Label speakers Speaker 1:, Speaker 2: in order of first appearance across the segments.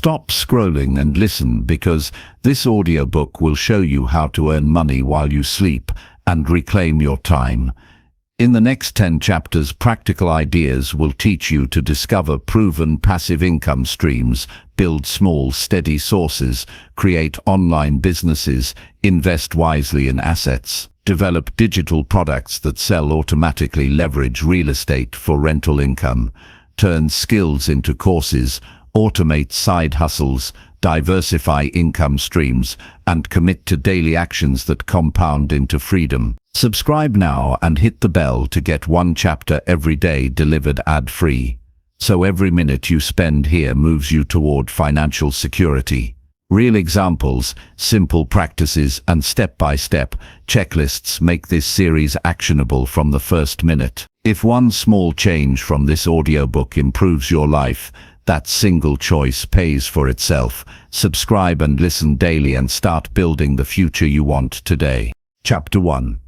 Speaker 1: Stop scrolling and listen, because this audiobook will show you how to earn money while you sleep and reclaim your time. In the next 10 chapters, practical ideas will teach you to discover proven passive income streams, build small, steady sources, create online businesses, invest wisely in assets, develop digital products that sell automatically, leverage real estate for rental income, turn skills into courses, automate side hustles, diversify income streams, and commit to daily actions that compound into freedom. Subscribe now and hit the bell to get one chapter every day delivered ad-free. So every minute you spend here moves you toward financial security. Real examples, simple practices, and step-by-step checklists make this series actionable from the first minute. If one small change from this audiobook improves your life, that single choice pays for itself. Subscribe and listen daily and start building the future you want today. Chapter 1.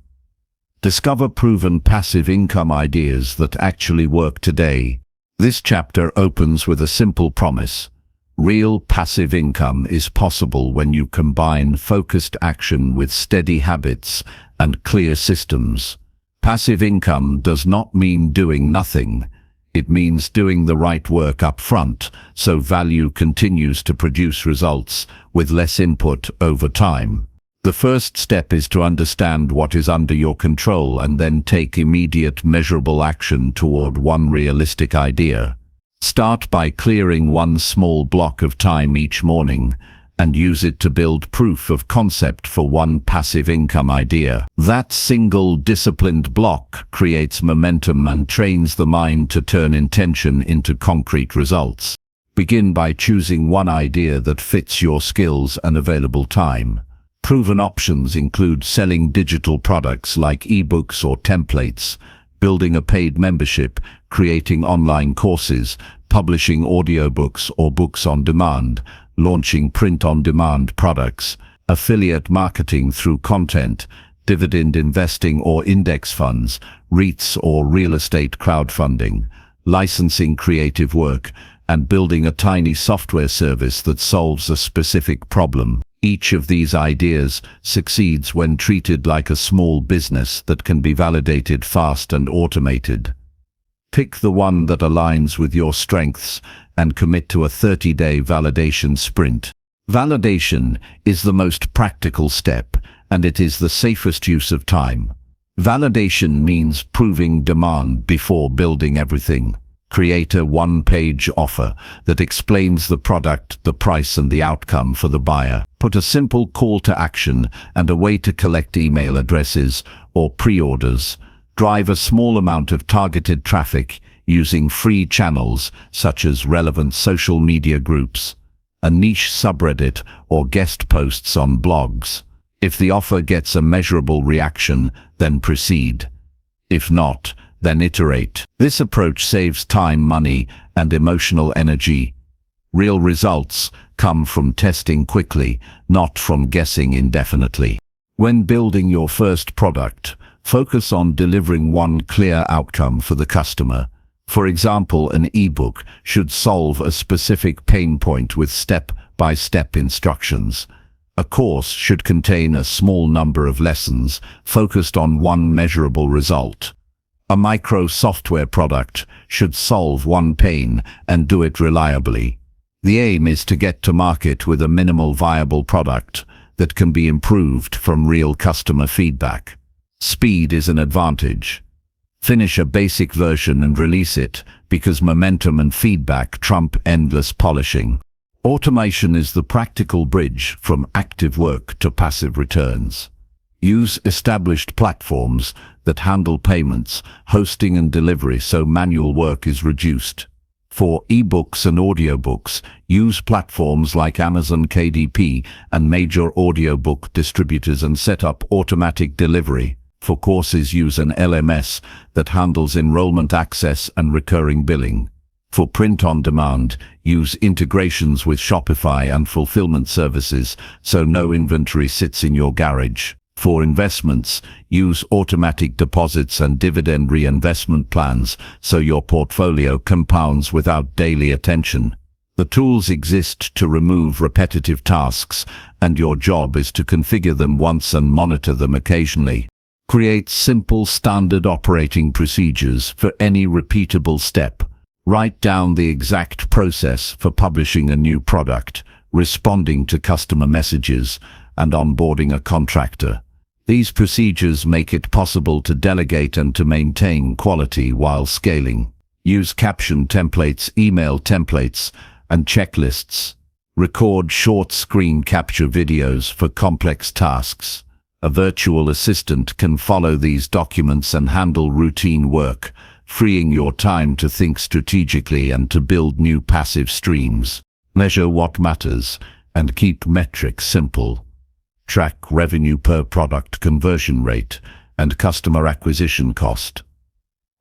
Speaker 1: Discover proven passive income ideas that actually work today. This chapter opens with a simple promise. Real passive income is possible when you combine focused action with steady habits and clear systems. Passive income does not mean doing nothing. It means doing the right work up front, so value continues to produce results with less input over time. The first step is to understand what is under your control and then take immediate, measurable action toward one realistic idea. Start by clearing one small block of time each morning and use it to build proof of concept for one passive income idea. That single disciplined block creates momentum and trains the mind to turn intention into concrete results. Begin by choosing one idea that fits your skills and available time. Proven options include selling digital products like ebooks or templates, building a paid membership, creating online courses, publishing audiobooks or books on demand, launching print-on-demand products, affiliate marketing through content, dividend investing or index funds, REITs or real estate crowdfunding, licensing creative work, and building a tiny software service that solves a specific problem. Each of these ideas succeeds when treated like a small business that can be validated fast and automated. Pick the one that aligns with your strengths and commit to a 30-day validation sprint. Validation is the most practical step, and it is the safest use of time. Validation means proving demand before building everything. Create a one-page offer that explains the product, the price, and the outcome for the buyer. Put a simple call to action and a way to collect email addresses or pre-orders. Drive a small amount of targeted traffic using free channels such as relevant social media groups, a niche subreddit, or guest posts on blogs. If the offer gets a measurable reaction, then proceed. If not, then iterate. This approach saves time, money, and emotional energy. Real results come from testing quickly, not from guessing indefinitely. When building your first product, focus on delivering one clear outcome for the customer. For example, an ebook should solve a specific pain point with step-by-step instructions. A course should contain a small number of lessons focused on one measurable result. A micro software product should solve one pain and do it reliably. The aim is to get to market with a minimal viable product that can be improved from real customer feedback. Speed is an advantage. Finish a basic version and release it, because momentum and feedback trump endless polishing. Automation is the practical bridge from active work to passive returns. Use established platforms that handle payments, hosting, and delivery so manual work is reduced. For ebooks and audiobooks, use platforms like Amazon KDP and major audiobook distributors and set up automatic delivery. For courses, use an LMS that handles enrollment access and recurring billing. For print-on-demand, use integrations with Shopify and fulfillment services so no inventory sits in your garage. For investments, use automatic deposits and dividend reinvestment plans so your portfolio compounds without daily attention. The tools exist to remove repetitive tasks, and your job is to configure them once and monitor them occasionally. Create simple standard operating procedures for any repeatable step. Write down the exact process for publishing a new product, responding to customer messages, and onboarding a contractor. These procedures make it possible to delegate and to maintain quality while scaling. Use caption templates, email templates, and checklists. Record short screen capture videos for complex tasks. A virtual assistant can follow these documents and handle routine work, freeing your time to think strategically and to build new passive streams. Measure what matters and keep metrics simple. Track revenue per product, conversion rate, and customer acquisition cost.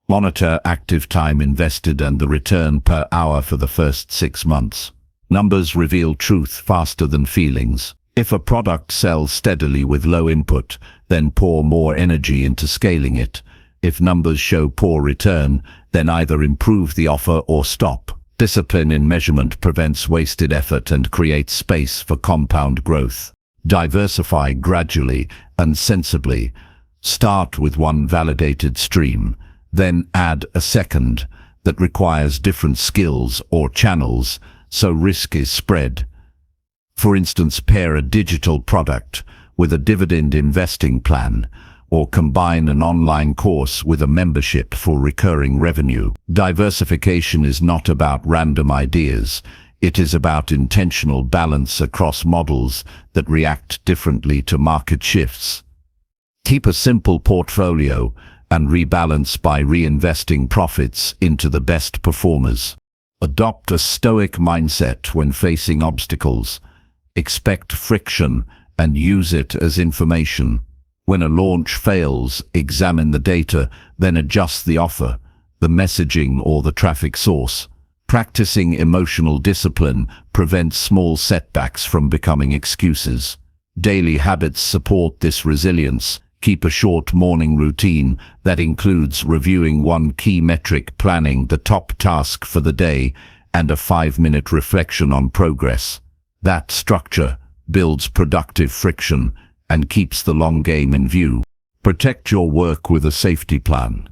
Speaker 1: Monitor active time invested and the return per hour for the first 6 months. Numbers reveal truth faster than feelings. If a product sells steadily with low input, then pour more energy into scaling it. If numbers show poor return, then either improve the offer or stop. Discipline in measurement prevents wasted effort and creates space for compound growth. Diversify gradually and sensibly. Start with one validated stream, then add a second that requires different skills or channels, so risk is spread. For instance, pair a digital product with a dividend investing plan, or combine an online course with a membership for recurring revenue. Diversification is not about random ideas. It is about intentional balance across models that react differently to market shifts. Keep a simple portfolio and rebalance by reinvesting profits into the best performers. Adopt a stoic mindset when facing obstacles. Expect friction and use it as information. When a launch fails, examine the data, then adjust the offer, the messaging, or the traffic source. Practicing emotional discipline prevents small setbacks from becoming excuses. Daily habits support this resilience. Keep a short morning routine that includes reviewing one key metric, planning the top task for the day, and a 5-minute reflection on progress. That structure builds productive friction and keeps the long game in view. Protect your work with a safety plan.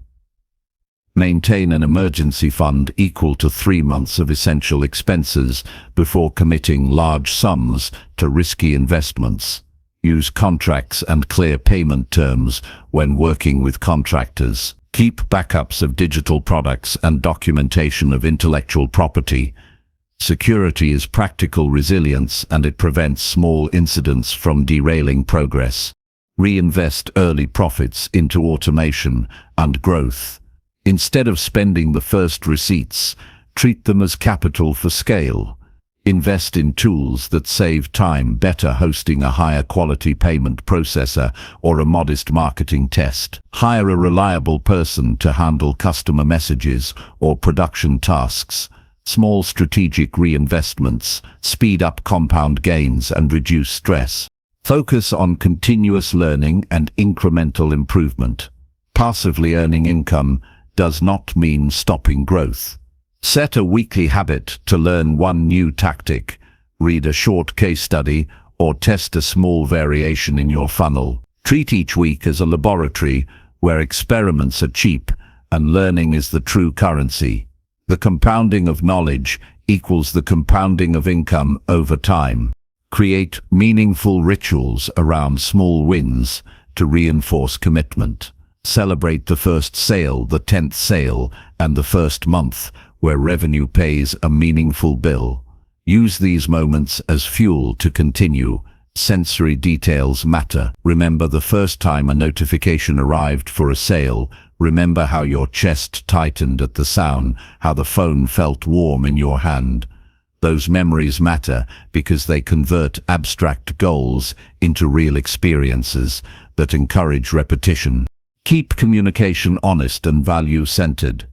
Speaker 1: Maintain an emergency fund equal to 3 months of essential expenses before committing large sums to risky investments. Use contracts and clear payment terms when working with contractors. Keep backups of digital products and documentation of intellectual property. Security is practical resilience, and it prevents small incidents from derailing progress. Reinvest early profits into automation and growth. Instead of spending the first receipts, treat them as capital for scale. Invest in tools that save time, better hosting, a higher quality payment processor, or a modest marketing test. Hire a reliable person to handle customer messages or production tasks. Small strategic reinvestments speed up compound gains and reduce stress. Focus on continuous learning and incremental improvement. Passively earning income does not mean stopping growth. Set a weekly habit to learn one new tactic, read a short case study, or test a small variation in your funnel. Treat each week as a laboratory where experiments are cheap and learning is the true currency. The compounding of knowledge equals the compounding of income over time. Create meaningful rituals around small wins to reinforce commitment. Celebrate the first sale, the 10th sale, and the first month where revenue pays a meaningful bill. Use these moments as fuel to continue. Sensory details matter. Remember the first time a notification arrived for a sale. Remember how your chest tightened at the sound, how the phone felt warm in your hand. Those memories matter because they convert abstract goals into real experiences that encourage repetition. Keep communication honest and value-centered.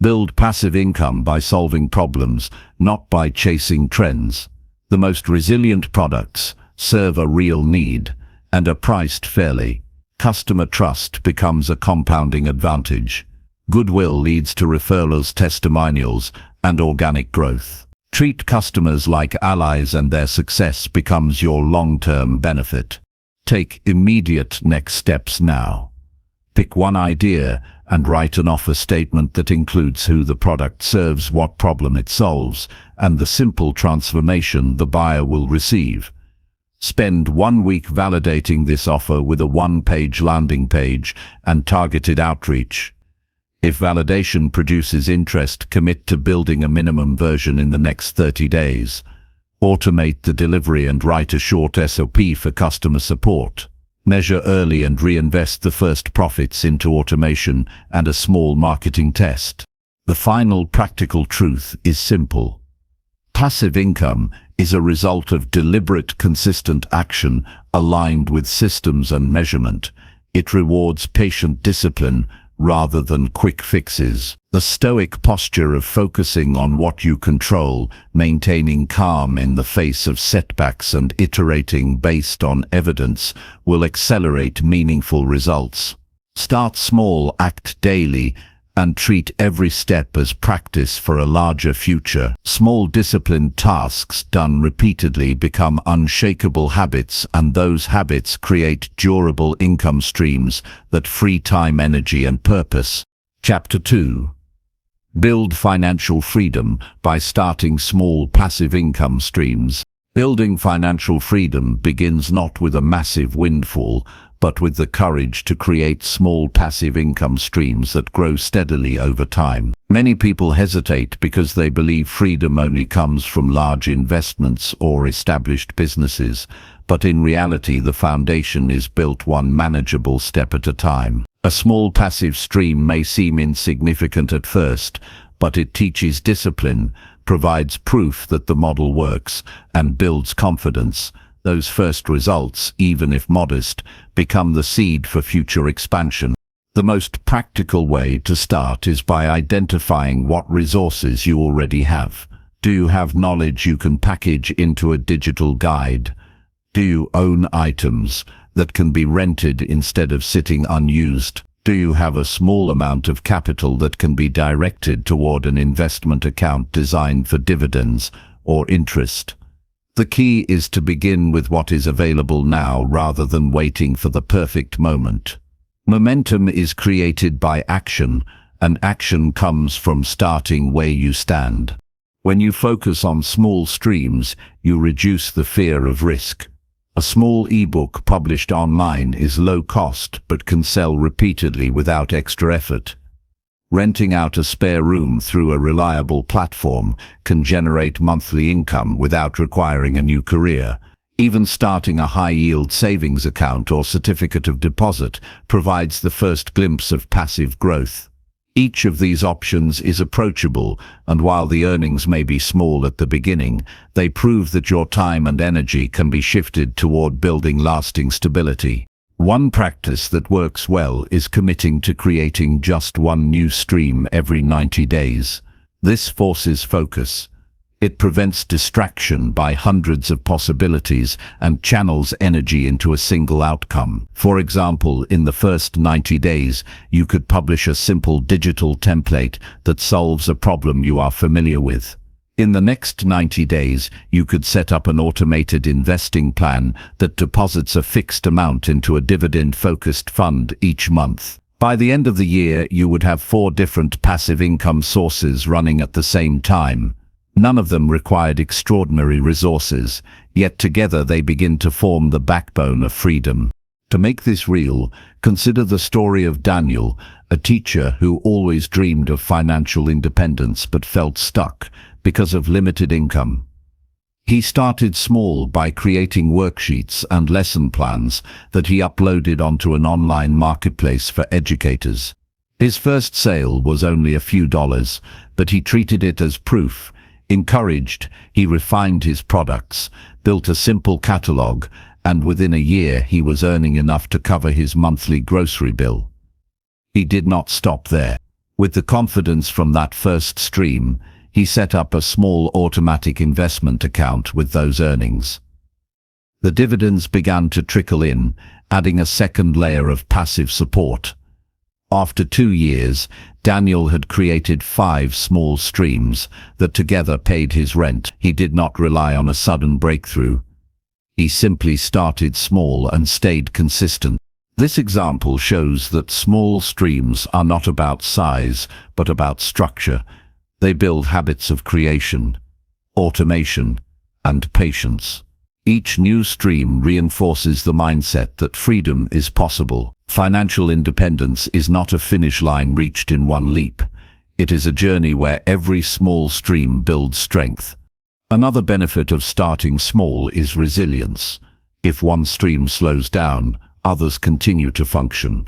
Speaker 1: Build passive income by solving problems, not by chasing trends. The most resilient products serve a real need and are priced fairly. Customer trust becomes a compounding advantage. Goodwill leads to referrals, testimonials, and organic growth. Treat customers like allies and their success becomes your long-term benefit. Take immediate next steps now. Pick one idea and write an offer statement that includes who the product serves, what problem it solves, and the simple transformation the buyer will receive. Spend 1 week validating this offer with a one-page landing page and targeted outreach. If validation produces interest, commit to building a minimum version in the next 30 days. Automate the delivery and write a short SOP for customer support. Measure early and reinvest the first profits into automation and a small marketing test. The final practical truth is simple. Passive income is a result of deliberate, consistent action aligned with systems and measurement. It rewards patient discipline rather than quick fixes. The stoic posture of focusing on what you control, maintaining calm in the face of setbacks and iterating based on evidence will accelerate meaningful results. Start small, act daily, and treat every step as practice for a larger future. Small disciplined tasks done repeatedly become unshakable habits, and those habits create durable income streams that free time, energy, and purpose. Chapter 2. Build financial freedom by starting small passive income streams. Building financial freedom begins not with a massive windfall, but with the courage to create small passive income streams that grow steadily over time. Many people hesitate because they believe freedom only comes from large investments or established businesses, but in reality the foundation is built one manageable step at a time. A small passive stream may seem insignificant at first, but it teaches discipline, provides proof that the model works, and builds confidence. Those first results, even if modest, become the seed for future expansion. The most practical way to start is by identifying what resources you already have. Do you have knowledge you can package into a digital guide? Do you own items that can be rented instead of sitting unused? Do you have a small amount of capital that can be directed toward an investment account designed for dividends or interest? The key is to begin with what is available now rather than waiting for the perfect moment. Momentum is created by action, and action comes from starting where you stand. When you focus on small streams, you reduce the fear of risk. A small ebook published online is low cost but can sell repeatedly without extra effort. Renting out a spare room through a reliable platform can generate monthly income without requiring a new career. Even starting a high-yield savings account or certificate of deposit provides the first glimpse of passive growth. Each of these options is approachable, and while the earnings may be small at the beginning, they prove that your time and energy can be shifted toward building lasting stability. One practice that works well is committing to creating just one new stream every 90 days. This forces focus. It prevents distraction by hundreds of possibilities and channels energy into a single outcome. For example, in the first 90 days, you could publish a simple digital template that solves a problem you are familiar with. In the next 90 days, you could set up an automated investing plan that deposits a fixed amount into a dividend-focused fund each month. By the end of the year, you would have 4 different passive income sources running at the same time. None of them required extraordinary resources, yet together they begin to form the backbone of freedom. To make this real, consider the story of Daniel, a teacher who always dreamed of financial independence but felt stuck because of limited income. He started small by creating worksheets and lesson plans that he uploaded onto an online marketplace for educators. His first sale was only a few dollars, but he treated it as proof. Encouraged, he refined his products, built a simple catalog, and within a year he was earning enough to cover his monthly grocery bill. He did not stop there. With the confidence from that first stream, he set up a small automatic investment account with those earnings. The dividends began to trickle in, adding a second layer of passive support. After 2 years, Daniel had created 5 small streams that together paid his rent. He did not rely on a sudden breakthrough. He simply started small and stayed consistent. This example shows that small streams are not about size, but about structure. They build habits of creation, automation, and patience. Each new stream reinforces the mindset that freedom is possible. Financial independence is not a finish line reached in one leap. It is a journey where every small stream builds strength. Another benefit of starting small is resilience. If one stream slows down, others continue to function.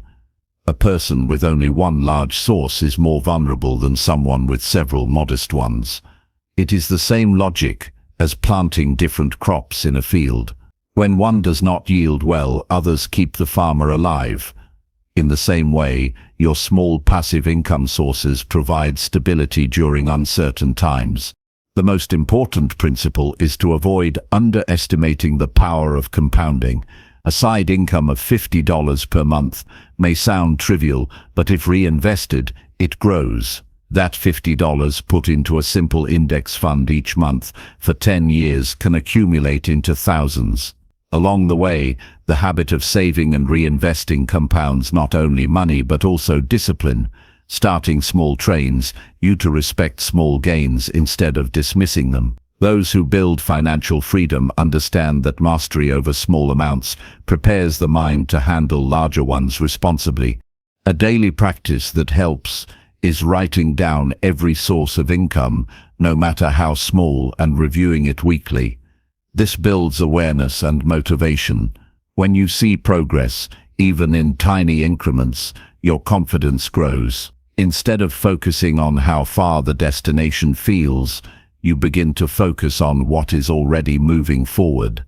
Speaker 1: A person with only one large source is more vulnerable than someone with several modest ones. It is the same logic as planting different crops in a field. When one does not yield well, others keep the farmer alive. In the same way, your small passive income sources provide stability during uncertain times. The most important principle is to avoid underestimating the power of compounding. A side income of $50 per month may sound trivial, but if reinvested, it grows. That $50 put into a simple index fund each month for 10 years can accumulate into thousands. Along the way, the habit of saving and reinvesting compounds not only money but also discipline. Starting small trains you to respect small gains instead of dismissing them. Those who build financial freedom understand that mastery over small amounts prepares the mind to handle larger ones responsibly. A daily practice that helps is writing down every source of income, no matter how small, and reviewing it weekly. This builds awareness and motivation. When you see progress, even in tiny increments, your confidence grows. Instead of focusing on how far the destination feels, you begin to focus on what is already moving forward.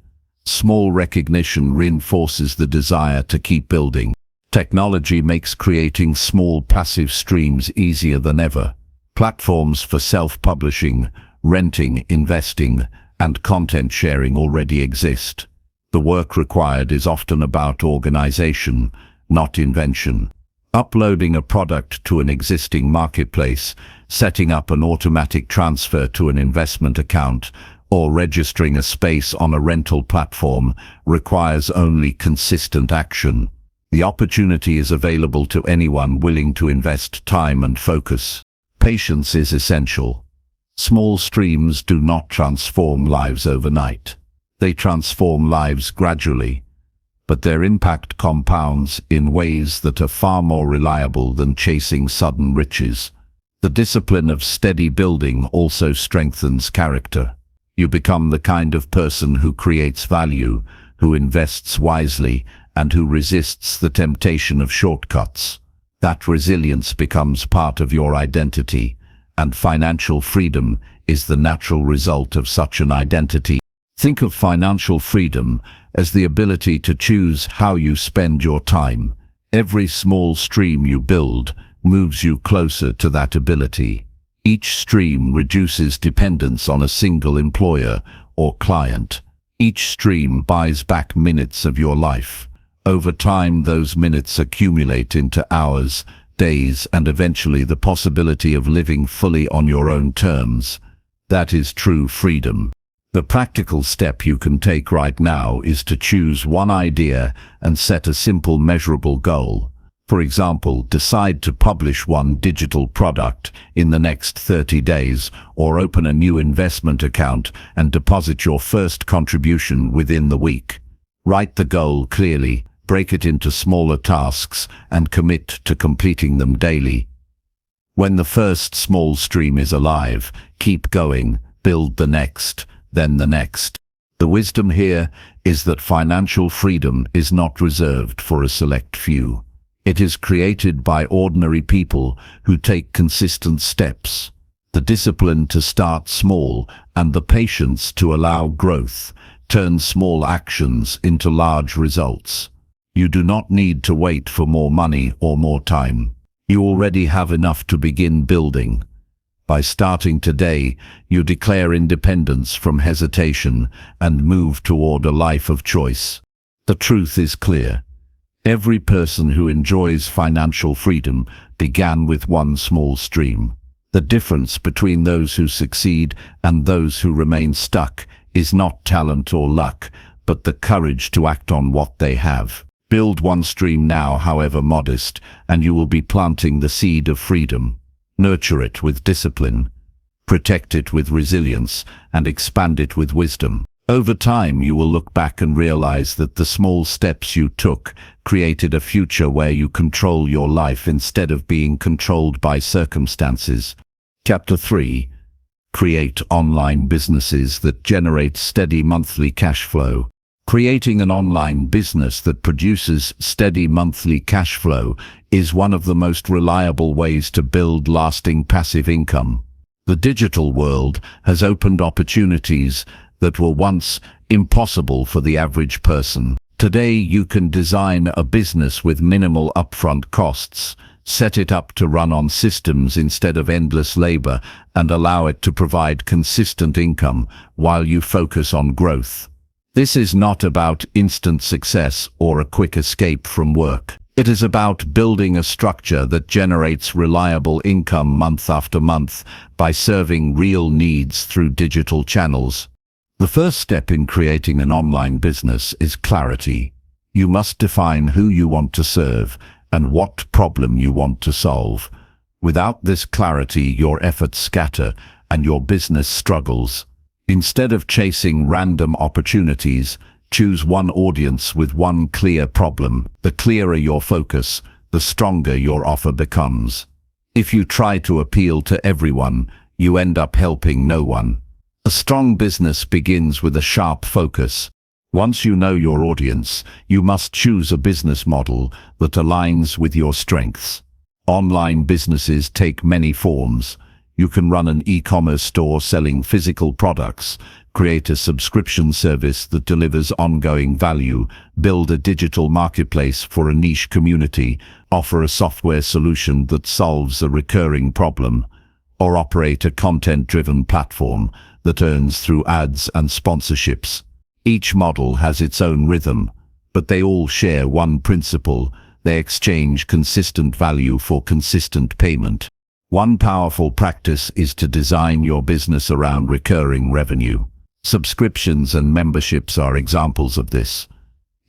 Speaker 1: Small recognition reinforces the desire to keep building. Technology makes creating small passive streams easier than ever. Platforms for self-publishing, renting, investing, and content sharing already exist. The work required is often about organization, not invention. Uploading a product to an existing marketplace, setting up an automatic transfer to an investment account, or registering a space on a rental platform requires only consistent action. The opportunity is available to anyone willing to invest time and focus. Patience is essential. Small streams do not transform lives overnight. They transform lives gradually, but their impact compounds in ways that are far more reliable than chasing sudden riches. The discipline of steady building also strengthens character. You become the kind of person who creates value, who invests wisely, and who resists the temptation of shortcuts. That resilience becomes part of your identity, and financial freedom is the natural result of such an identity. Think of financial freedom as the ability to choose how you spend your time. Every small stream you build moves you closer to that ability. Each stream reduces dependence on a single employer or client. Each stream buys back minutes of your life. Over time, those minutes accumulate into hours, days, and eventually the possibility of living fully on your own terms. That is true freedom. The practical step you can take right now is to choose one idea and set a simple measurable goal. For example, decide to publish one digital product in the next 30 days, or open a new investment account and deposit your first contribution within the week. Write the goal clearly, break it into smaller tasks, and commit to completing them daily. When the first small stream is alive, keep going, build the next, then the next. The wisdom here is that financial freedom is not reserved for a select few. It is created by ordinary people who take consistent steps. The discipline to start small and the patience to allow growth turn small actions into large results. You do not need to wait for more money or more time. You already have enough to begin building. By starting today, you declare independence from hesitation and move toward a life of choice. The truth is clear. Every person who enjoys financial freedom began with one small stream. The difference between those who succeed and those who remain stuck is not talent or luck, but the courage to act on what they have. Build one stream now, however modest, and you will be planting the seed of freedom. Nurture it with discipline, protect it with resilience, and expand it with wisdom. Over time, you will look back and realize that the small steps you took created a future where you control your life instead of being controlled by circumstances. Chapter 3. Create online businesses that generate steady monthly cash flow. Creating an online business that produces steady monthly cash flow is one of the most reliable ways to build lasting passive income. The digital world has opened opportunities that were once impossible for the average person. Today, you can design a business with minimal upfront costs, set it up to run on systems instead of endless labor, and allow it to provide consistent income while you focus on growth. This is not about instant success or a quick escape from work. It is about building a structure that generates reliable income month after month by serving real needs through digital channels. The first step in creating an online business is clarity. You must define who you want to serve and what problem you want to solve. Without this clarity, your efforts scatter and your business struggles. Instead of chasing random opportunities, choose one audience with one clear problem. The clearer your focus, the stronger your offer becomes. If you try to appeal to everyone, you end up helping no one. A strong business begins with a sharp focus. Once you know your audience, you must choose a business model that aligns with your strengths. Online businesses take many forms. You can run an e-commerce store selling physical products, create a subscription service that delivers ongoing value, build a digital marketplace for a niche community, offer a software solution that solves a recurring problem, or operate a content-driven platform that earns through ads and sponsorships. Each model has its own rhythm, but they all share one principle: they exchange consistent value for consistent payment. One powerful practice is to design your business around recurring revenue. Subscriptions and memberships are examples of this.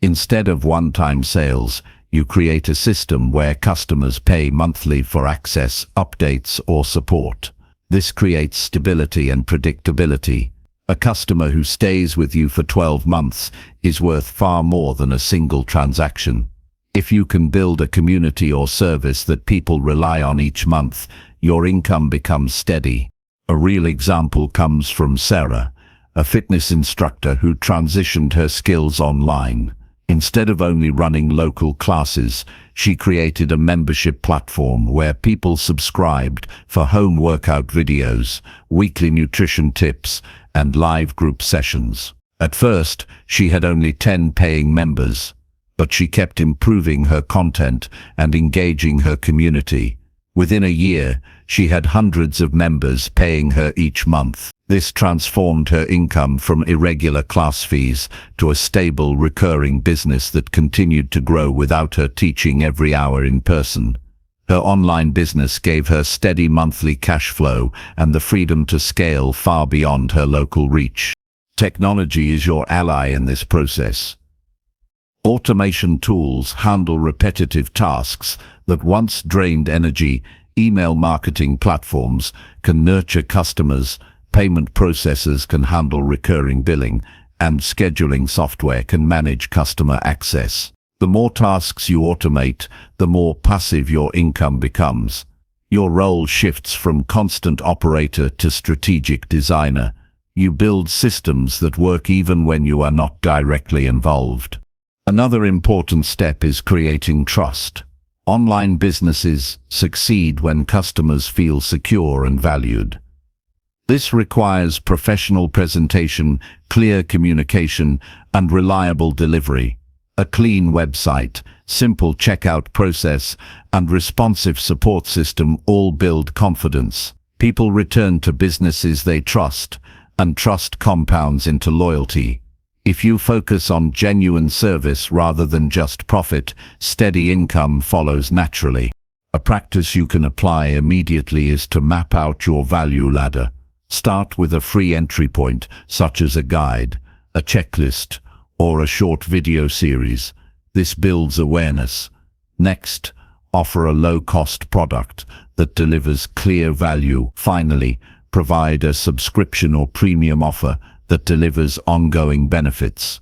Speaker 1: Instead of one-time sales, you create a system where customers pay monthly for access, updates, or support. This creates stability and predictability. A customer who stays with you for 12 months is worth far more than a single transaction. If you can build a community or service that people rely on each month, your income becomes steady. A real example comes from Sarah, a fitness instructor who transitioned her skills online. Instead of only running local classes, she created a membership platform where people subscribed for home workout videos, weekly nutrition tips, and live group sessions. At first, she had only 10 paying members, but she kept improving her content and engaging her community. Within a year, she had hundreds of members paying her each month. This transformed her income from irregular class fees to a stable, recurring business that continued to grow without her teaching every hour in person. Her online business gave her steady monthly cash flow and the freedom to scale far beyond her local reach. Technology is your ally in this process. Automation tools handle repetitive tasks that once drained energy. Email marketing platforms can nurture customers, payment processors can handle recurring billing, and scheduling software can manage customer access. The more tasks you automate, the more passive your income becomes. Your role shifts from constant operator to strategic designer. You build systems that work even when you are not directly involved. Another important step is creating trust. Online businesses succeed when customers feel secure and valued. This requires professional presentation, clear communication, and reliable delivery. A clean website, simple checkout process, and responsive support system all build confidence. People return to businesses they trust, and trust compounds into loyalty. If you focus on genuine service rather than just profit, steady income follows naturally. A practice you can apply immediately is to map out your value ladder. Start with a free entry point, such as a guide, a checklist, or a short video series. This builds awareness. Next, offer a low-cost product that delivers clear value. Finally, provide a subscription or premium offer that delivers ongoing benefits.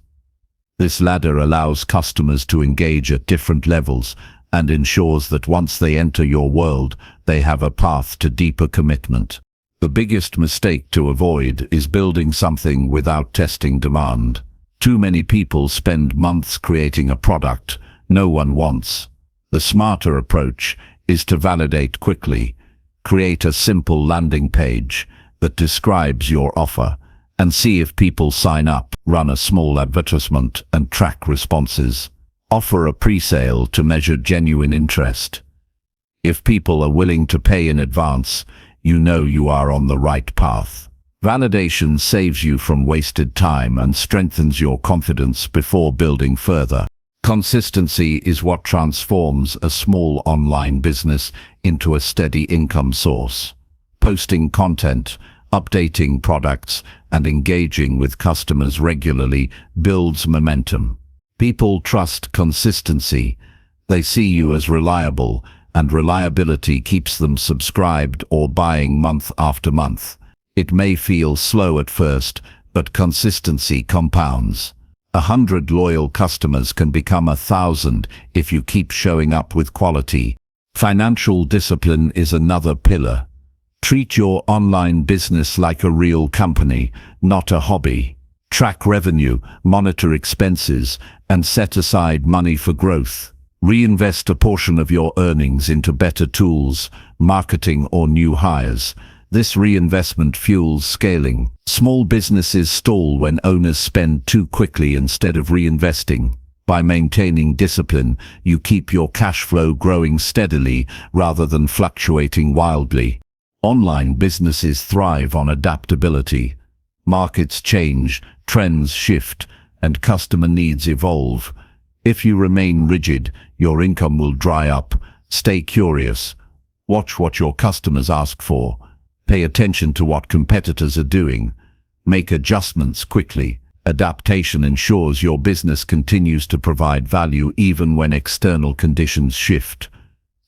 Speaker 1: This ladder allows customers to engage at different levels and ensures that once they enter your world, they have a path to deeper commitment. The biggest mistake to avoid is building something without testing demand. Too many people spend months creating a product no one wants. The smarter approach is to validate quickly. Create a simple landing page that describes your offer and see if people sign up. Run a small advertisement and track responses. Offer a pre-sale to measure genuine interest. If people are willing to pay in advance, you know you are on the right path. Validation saves you from wasted time and strengthens your confidence before building further. Consistency is what transforms a small online business into a steady income source. Posting content, updating products, and engaging with customers regularly builds momentum. People trust consistency. They see you as reliable, and reliability keeps them subscribed or buying month after month. It may feel slow at first, but consistency compounds. 100 loyal customers can become 1,000 if you keep showing up with quality. Financial discipline is another pillar. Treat your online business like a real company, not a hobby. Track revenue, monitor expenses, and set aside money for growth. Reinvest a portion of your earnings into better tools, marketing, or new hires. This reinvestment fuels scaling. Small businesses stall when owners spend too quickly instead of reinvesting. By maintaining discipline, you keep your cash flow growing steadily rather than fluctuating wildly. Online businesses thrive on adaptability. Markets change, trends shift, and customer needs evolve. If you remain rigid, your income will dry up. Stay curious. Watch what your customers ask for. Pay attention to what competitors are doing. Make adjustments quickly. Adaptation ensures your business continues to provide value even when external conditions shift.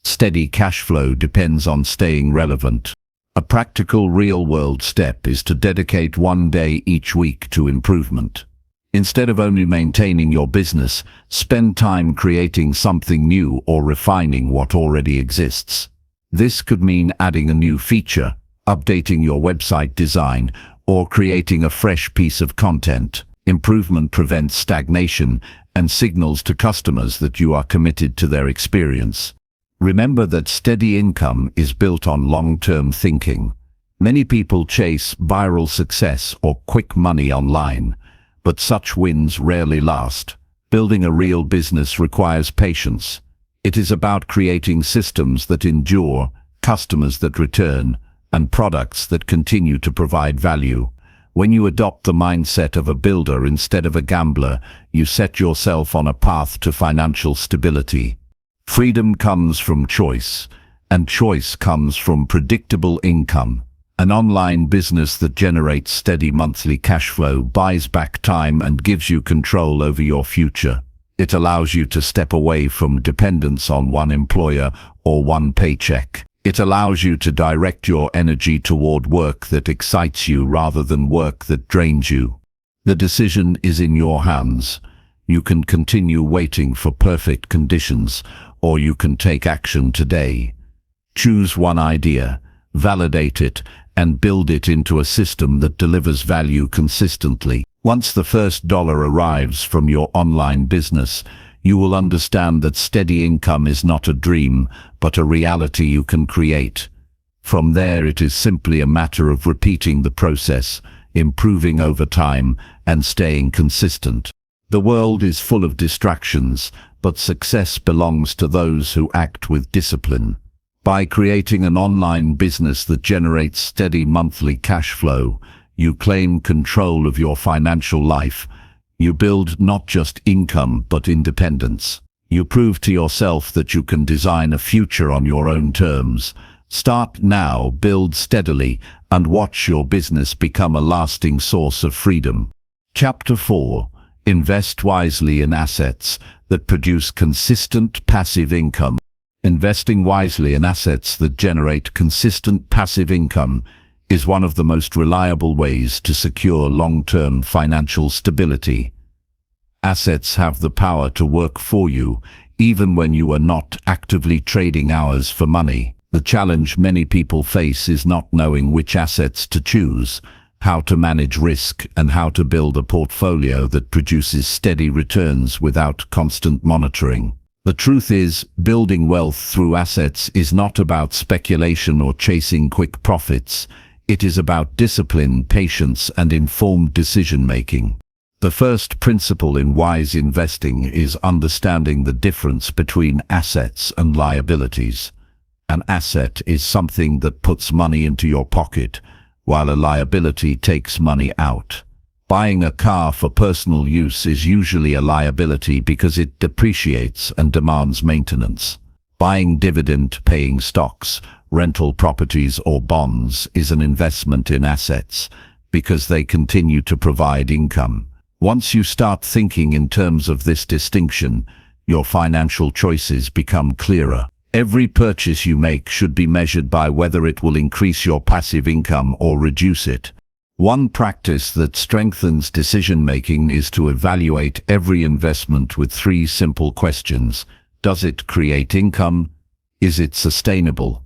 Speaker 1: Steady cash flow depends on staying relevant. A practical real-world step is to dedicate one day each week to improvement. Instead of only maintaining your business, spend time creating something new or refining what already exists. This could mean adding a new feature, updating your website design, or creating a fresh piece of content. Improvement prevents stagnation and signals to customers that you are committed to their experience. Remember that steady income is built on long-term thinking. Many people chase viral success or quick money online, but such wins rarely last. Building a real business requires patience. It is about creating systems that endure, customers that return, and products that continue to provide value. When you adopt the mindset of a builder instead of a gambler, you set yourself on a path to financial stability. Freedom comes from choice, and choice comes from predictable income. An online business that generates steady monthly cash flow buys back time and gives you control over your future. It allows you to step away from dependence on one employer or one paycheck. It allows you to direct your energy toward work that excites you rather than work that drains you. The decision is in your hands. You can continue waiting for perfect conditions, or you can take action today. Choose one idea, validate it, and build it into a system that delivers value consistently. Once the first dollar arrives from your online business, you will understand that steady income is not a dream, but a reality you can create. From there, it is simply a matter of repeating the process, improving over time, and staying consistent. The world is full of distractions, but success belongs to those who act with discipline. By creating an online business that generates steady monthly cash flow, you claim control of your financial life, You build not just income but independence. You prove to yourself that you can design a future on your own terms. Start now, build steadily, and watch your business become a lasting source of freedom. Chapter 4. Invest wisely in assets that produce consistent passive income. Investing wisely in assets that generate consistent passive income is one of the most reliable ways to secure long-term financial stability. Assets have the power to work for you, even when you are not actively trading hours for money. The challenge many people face is not knowing which assets to choose, how to manage risk, and how to build a portfolio that produces steady returns without constant monitoring. The truth is, building wealth through assets is not about speculation or chasing quick profits. It is about discipline, patience, and informed decision-making. The first principle in wise investing is understanding the difference between assets and liabilities. An asset is something that puts money into your pocket, while a liability takes money out. Buying a car for personal use is usually a liability because it depreciates and demands maintenance. Buying dividend-paying stocks, rental properties, or bonds is an investment in assets because they continue to provide income. Once you start thinking in terms of this distinction, your financial choices become clearer. Every purchase you make should be measured by whether it will increase your passive income or reduce it. One practice that strengthens decision-making is to evaluate every investment with 3 simple questions. Does it create income? Is it sustainable?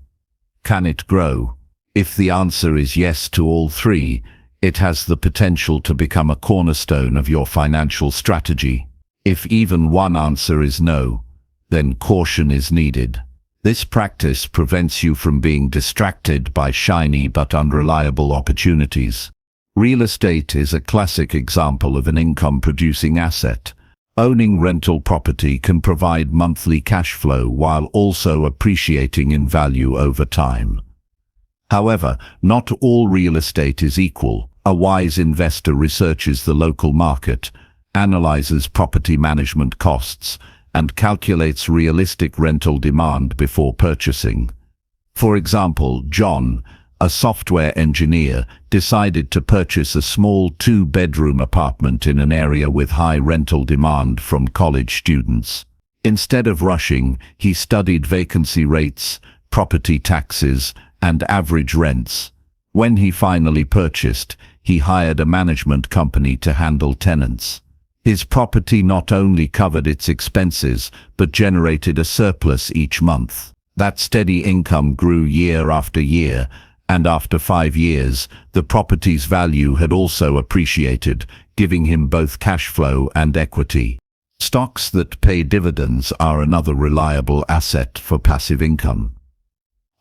Speaker 1: Can it grow? If the answer is yes to all 3, it has the potential to become a cornerstone of your financial strategy. If even one answer is no, then caution is needed. This practice prevents you from being distracted by shiny but unreliable opportunities. Real estate is a classic example of an income-producing asset. Owning rental property can provide monthly cash flow while also appreciating in value over time. However, not all real estate is equal. A wise investor researches the local market, analyzes property management costs, and calculates realistic rental demand before purchasing. For example, John, a software engineer, decided to purchase a small 2-bedroom apartment in an area with high rental demand from college students. Instead of rushing, he studied vacancy rates, property taxes, and average rents. When he finally purchased, he hired a management company to handle tenants. His property not only covered its expenses, but generated a surplus each month. That steady income grew year after year, and after 5 years, the property's value had also appreciated, giving him both cash flow and equity. Stocks that pay dividends are another reliable asset for passive income.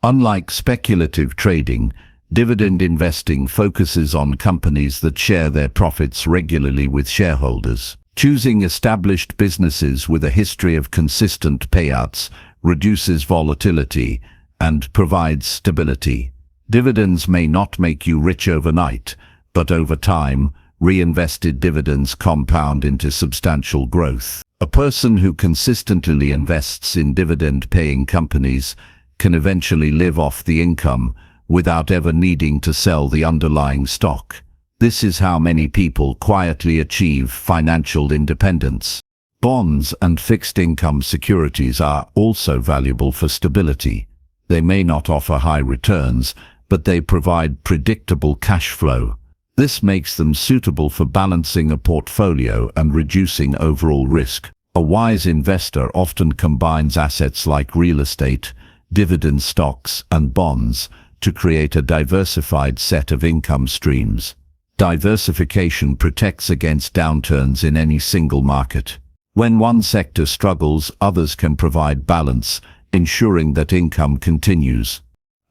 Speaker 1: Unlike speculative trading, dividend investing focuses on companies that share their profits regularly with shareholders. Choosing established businesses with a history of consistent payouts reduces volatility and provides stability. Dividends may not make you rich overnight, but over time, reinvested dividends compound into substantial growth. A person who consistently invests in dividend-paying companies can eventually live off the income without ever needing to sell the underlying stock. This is how many people quietly achieve financial independence. Bonds and fixed-income securities are also valuable for stability. They may not offer high returns, but they provide predictable cash flow. This makes them suitable for balancing a portfolio and reducing overall risk. A wise investor often combines assets like real estate, dividend stocks, and bonds to create a diversified set of income streams. Diversification protects against downturns in any single market. When one sector struggles, others can provide balance, ensuring that income continues.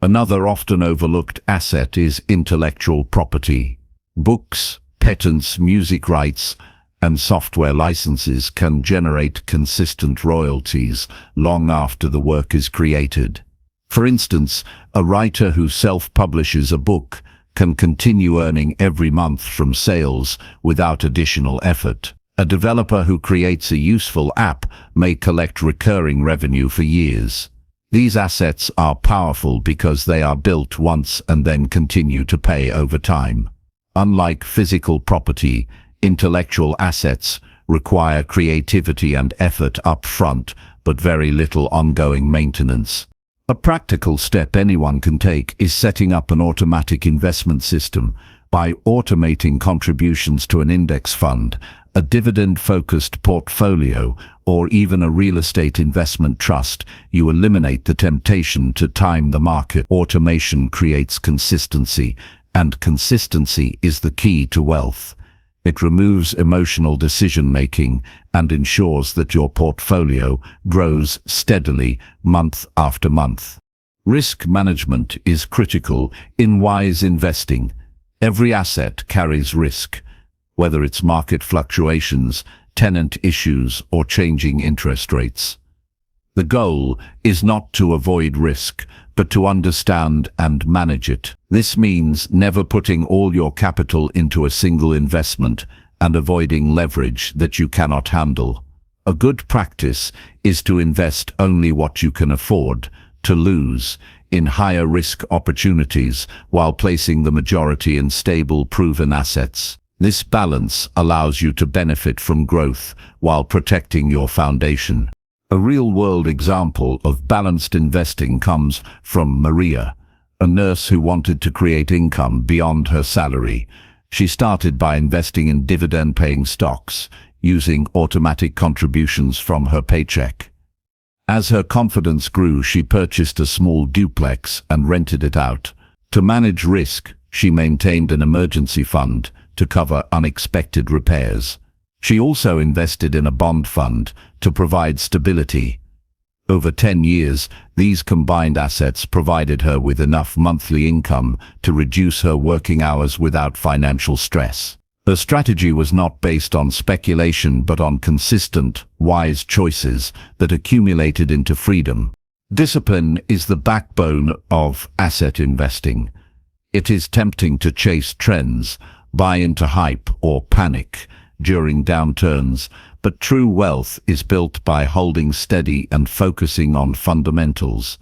Speaker 1: Another often overlooked asset is intellectual property. Books, patents, music rights, and software licenses can generate consistent royalties long after the work is created. For instance, a writer who self-publishes a book can continue earning every month from sales without additional effort. A developer who creates a useful app may collect recurring revenue for years. These assets are powerful because they are built once and then continue to pay over time. Unlike physical property, intellectual assets require creativity and effort up front, but very little ongoing maintenance. A practical step anyone can take is setting up an automatic investment system. By automating contributions to an index fund, a dividend-focused portfolio, or even a real estate investment trust, you eliminate the temptation to time the market. Automation creates consistency, and consistency is the key to wealth. It removes emotional decision-making and ensures that your portfolio grows steadily month after month. Risk management is critical in wise investing. Every asset carries risk, whether it's market fluctuations, tenant issues, or changing interest rates. The goal is not to avoid risk, but to understand and manage it. This means never putting all your capital into a single investment and avoiding leverage that you cannot handle. A good practice is to invest only what you can afford to lose in higher risk opportunities while placing the majority in stable, proven assets. This balance allows you to benefit from growth while protecting your foundation. A real-world example of balanced investing comes from Maria, a nurse who wanted to create income beyond her salary. She started by investing in dividend-paying stocks, using automatic contributions from her paycheck. As her confidence grew, she purchased a small duplex and rented it out. To manage risk, she maintained an emergency fund to cover unexpected repairs. She also invested in a bond fund to provide stability. Over 10 years, these combined assets provided her with enough monthly income to reduce her working hours without financial stress. Her strategy was not based on speculation but on consistent, wise choices that accumulated into freedom. Discipline is the backbone of asset investing. It is tempting to chase trends, buy into hype, or panic during downturns, but true wealth is built by holding steady and focusing on fundamentals.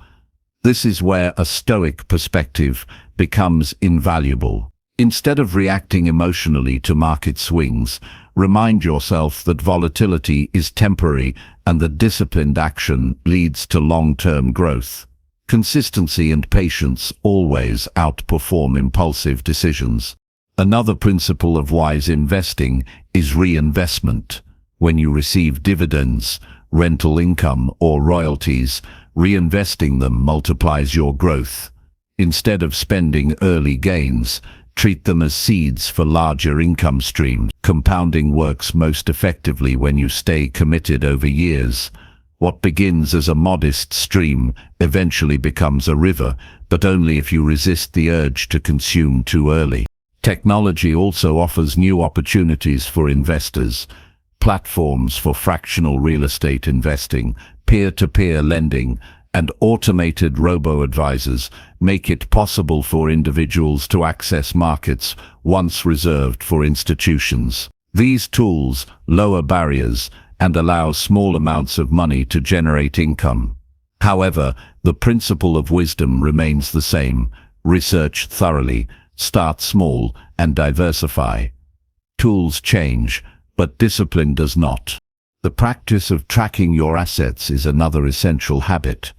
Speaker 1: This is where a stoic perspective becomes invaluable. Instead of reacting emotionally to market swings, remind yourself that volatility is temporary and that disciplined action leads to long-term growth. Consistency and patience always outperform impulsive decisions. Another principle of wise investing is reinvestment. When you receive dividends, rental income, or royalties, reinvesting them multiplies your growth. Instead of spending early gains, treat them as seeds for larger income streams. Compounding works most effectively when you stay committed over years. What begins as a modest stream eventually becomes a river, but only if you resist the urge to consume too early. Technology also offers new opportunities for investors. Platforms for fractional real estate investing, peer-to-peer lending, and automated robo-advisors make it possible for individuals to access markets once reserved for institutions. These tools lower barriers and allow small amounts of money to generate income. However, the principle of wisdom remains the same. Research thoroughly, start small, and diversify. Tools change, but discipline does not. The practice of tracking your assets is another essential habit.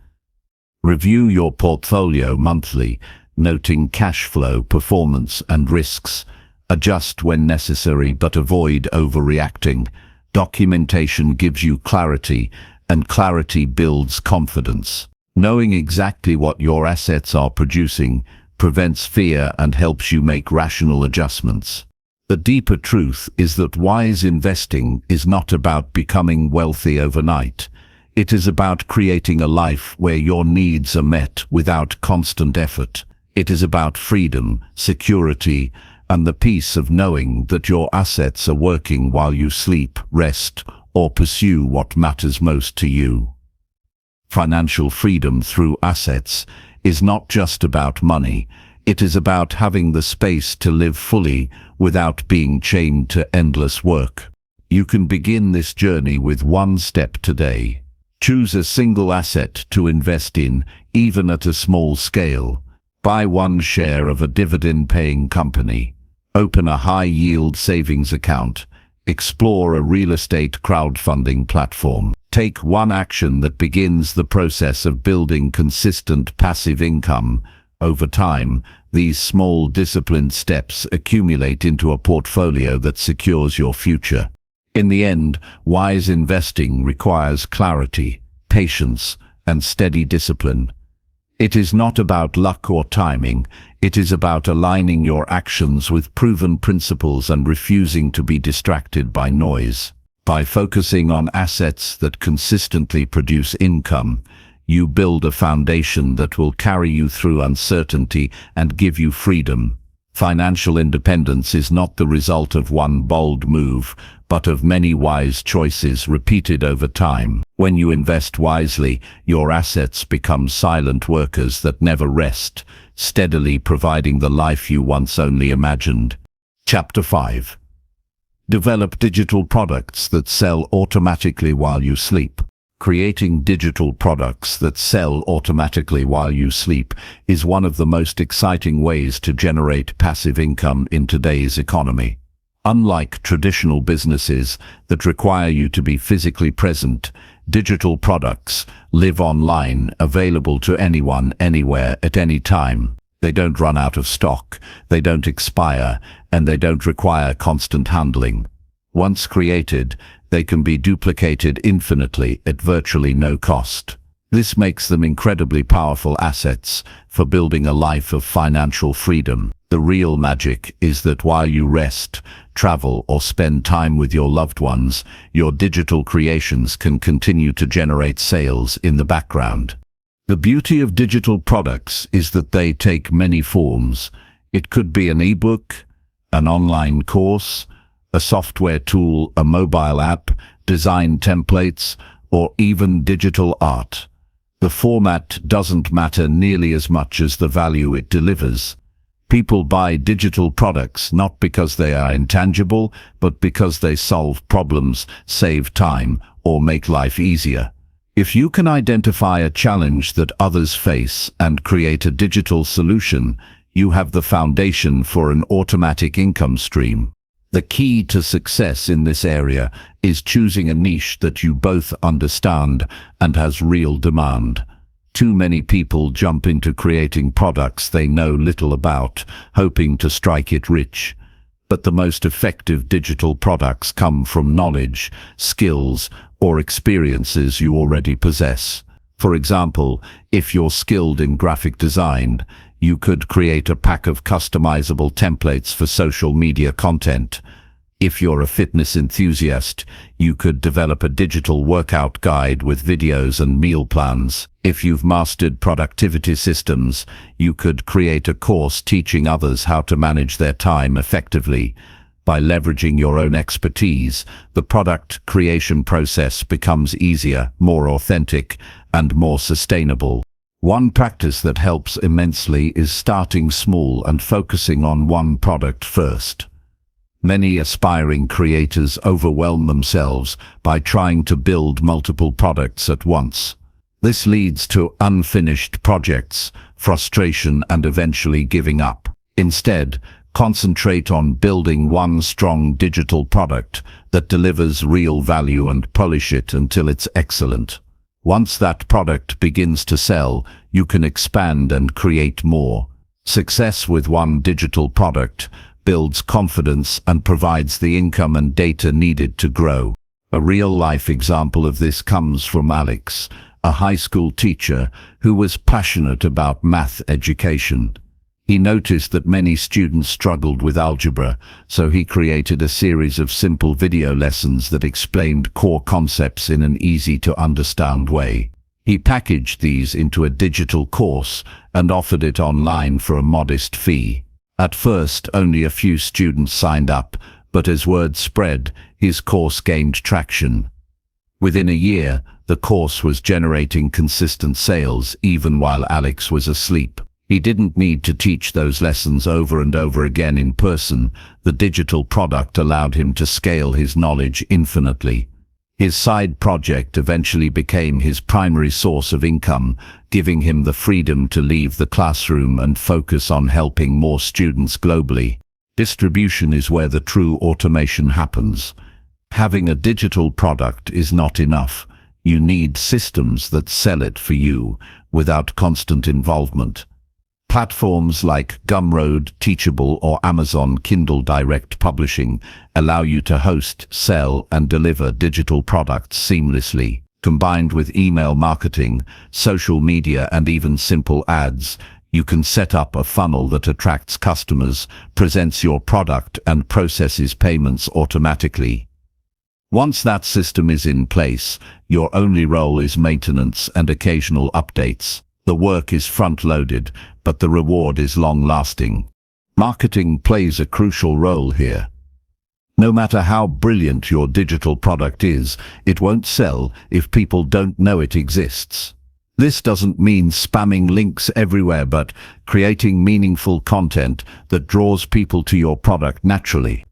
Speaker 1: Review your portfolio monthly, noting cash flow, performance, and risks. Adjust when necessary, but avoid overreacting. Documentation gives you clarity, and clarity builds confidence. Knowing exactly what your assets are producing prevents fear and helps you make rational adjustments. The deeper truth is that wise investing is not about becoming wealthy overnight. It is about creating a life where your needs are met without constant effort. It is about freedom, security, and the peace of knowing that your assets are working while you sleep, rest, or pursue what matters most to you. Financial freedom through assets is not just about money. It is about having the space to live fully without being chained to endless work. You can begin this journey with one step today. Choose a single asset to invest in, even at a small scale. Buy one share of a dividend-paying company. Open a high-yield savings account. Explore a real estate crowdfunding platform. Take one action that begins the process of building consistent passive income. Over time, these small disciplined steps accumulate into a portfolio that secures your future. In the end, wise investing requires clarity, patience, and steady discipline. It is not about luck or timing. It is about aligning your actions with proven principles and refusing to be distracted by noise. By focusing on assets that consistently produce income, you build a foundation that will carry you through uncertainty and give you freedom. Financial independence is not the result of one bold move, but of many wise choices repeated over time. When you invest wisely, your assets become silent workers that never rest, steadily providing the life you once only imagined. Chapter 5. Develop digital products that sell automatically while you sleep. Creating digital products that sell automatically while you sleep is one of the most exciting ways to generate passive income in today's economy. Unlike traditional businesses that require you to be physically present, digital products live online, available to anyone, anywhere, at any time. They don't run out of stock, they don't expire, and they don't require constant handling. Once created, they can be duplicated infinitely at virtually no cost. This makes them incredibly powerful assets for building a life of financial freedom. The real magic is that while you rest, travel, or spend time with your loved ones, your digital creations can continue to generate sales in the background. The beauty of digital products is that they take many forms. It could be an ebook, an online course, a software tool, a mobile app, design templates, or even digital art. The format doesn't matter nearly as much as the value it delivers. People buy digital products not because they are intangible, but because they solve problems, save time, or make life easier. If you can identify a challenge that others face and create a digital solution, you have the foundation for an automatic income stream. The key to success in this area is choosing a niche that you both understand and has real demand. Too many people jump into creating products they know little about, hoping to strike it rich. But the most effective digital products come from knowledge, skills, or experiences you already possess. For example, if you're skilled in graphic design, you could create a pack of customizable templates for social media content. If you're a fitness enthusiast, you could develop a digital workout guide with videos and meal plans. If you've mastered productivity systems, you could create a course teaching others how to manage their time effectively. By leveraging your own expertise, the product creation process becomes easier, more authentic, and more sustainable. One practice that helps immensely is starting small and focusing on one product first. Many aspiring creators overwhelm themselves by trying to build multiple products at once. This leads to unfinished projects, frustration, and eventually giving up. Instead, concentrate on building one strong digital product that delivers real value and polish it until it's excellent. Once that product begins to sell, you can expand and create more. Success with one digital product builds confidence and provides the income and data needed to grow. A real-life example of this comes from Alex, a high school teacher who was passionate about math education. He noticed that many students struggled with algebra, so he created a series of simple video lessons that explained core concepts in an easy-to-understand way. He packaged these into a digital course and offered it online for a modest fee. At first, only a few students signed up, but as word spread, his course gained traction. Within a year, the course was generating consistent sales even while Alex was asleep. He didn't need to teach those lessons over and over again in person. The digital product allowed him to scale his knowledge infinitely. His side project eventually became his primary source of income, giving him the freedom to leave the classroom and focus on helping more students globally. Distribution is where the true automation happens. Having a digital product is not enough. You need systems that sell it for you without constant involvement. Platforms like Gumroad, Teachable, or Amazon Kindle Direct Publishing allow you to host, sell, and deliver digital products seamlessly. Combined with email marketing, social media, and even simple ads, you can set up a funnel that attracts customers, presents your product, and processes payments automatically. Once that system is in place, your only role is maintenance and occasional updates. The work is front-loaded, but the reward is long-lasting. Marketing plays a crucial role here. No matter how brilliant your digital product is, it won't sell if people don't know it exists. This doesn't mean spamming links everywhere, but creating meaningful content that draws people to your product naturally.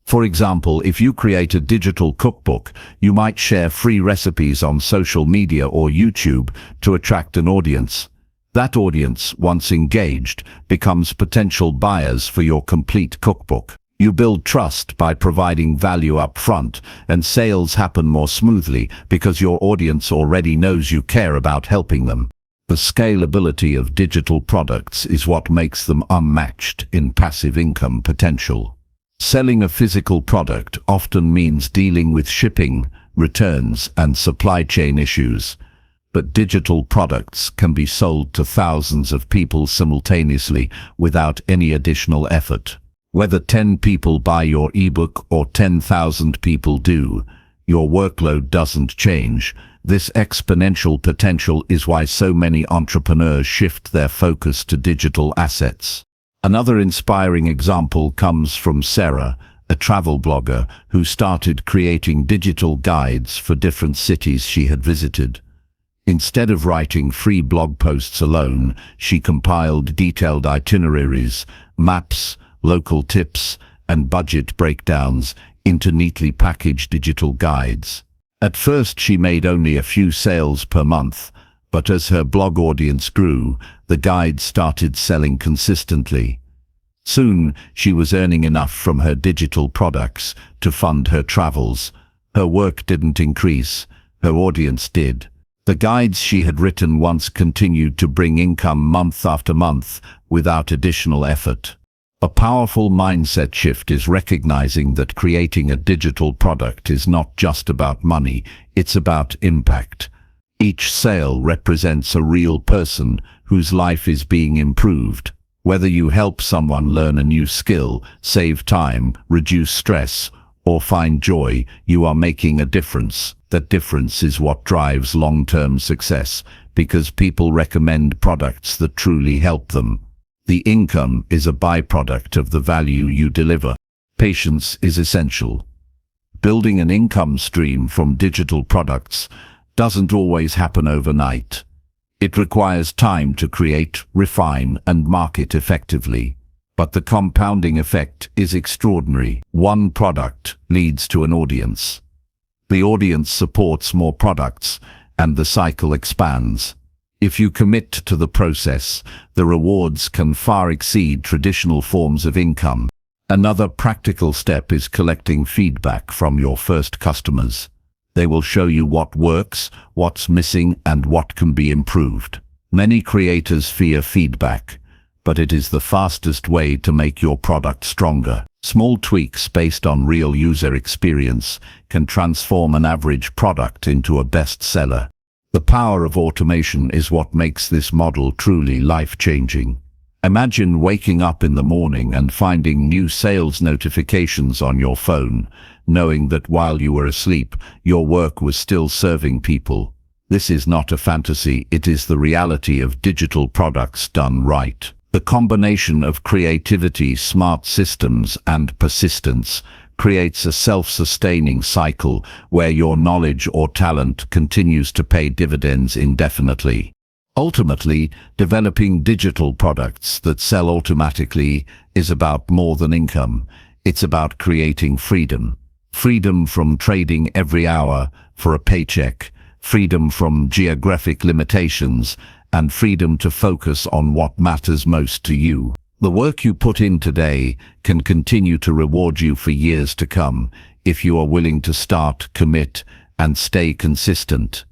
Speaker 1: For example, if you create a digital cookbook, you might share free recipes on social media or YouTube to attract an audience. That audience, once engaged, becomes potential buyers for your complete cookbook. You build trust by providing value up front, and sales happen more smoothly because your audience already knows you care about helping them. The scalability of digital products is what makes them unmatched in passive income potential. Selling a physical product often means dealing with shipping, returns, and supply chain issues. But digital products can be sold to thousands of people simultaneously without any additional effort. Whether 10 people buy your ebook or 10,000 people do, your workload doesn't change. This exponential potential is why so many entrepreneurs shift their focus to digital assets. Another inspiring example comes from Sarah, a travel blogger who started creating digital guides for different cities she had visited. Instead of writing free blog posts alone, she compiled detailed itineraries, maps, local tips, and budget breakdowns into neatly packaged digital guides. At first, she made only a few sales per month, but as her blog audience grew, the guides started selling consistently. Soon, she was earning enough from her digital products to fund her travels. Her work didn't increase, her audience did. The guides she had written once continued to bring income month after month without additional effort. A powerful mindset shift is recognizing that creating a digital product is not just about money, it's about impact. Each sale represents a real person whose life is being improved. Whether you help someone learn a new skill, save time, reduce stress, or find joy, you are making a difference. That difference is what drives long-term success, because people recommend products that truly help them. The income is a byproduct of the value you deliver. Patience is essential. Building an income stream from digital products doesn't always happen overnight. It requires time to create, refine, and market effectively. But the compounding effect is extraordinary. One product leads to an audience. The audience supports more products, and the cycle expands. If you commit to the process, the rewards can far exceed traditional forms of income. Another practical step is collecting feedback from your first customers. They will show you what works, what's missing, and what can be improved. Many creators fear feedback, but it is the fastest way to make your product stronger. Small tweaks based on real user experience can transform an average product into a bestseller. The power of automation is what makes this model truly life-changing. Imagine waking up in the morning and finding new sales notifications on your phone, knowing that while you were asleep, your work was still serving people. This is not a fantasy, it is the reality of digital products done right. The combination of creativity, smart systems, and persistence creates a self-sustaining cycle where your knowledge or talent continues to pay dividends indefinitely. Ultimately, developing digital products that sell automatically is about more than income. It's about creating freedom. Freedom from trading every hour for a paycheck, freedom from geographic limitations, and freedom to focus on what matters most to you. The work you put in today can continue to reward you for years to come if you are willing to start, commit, and stay consistent.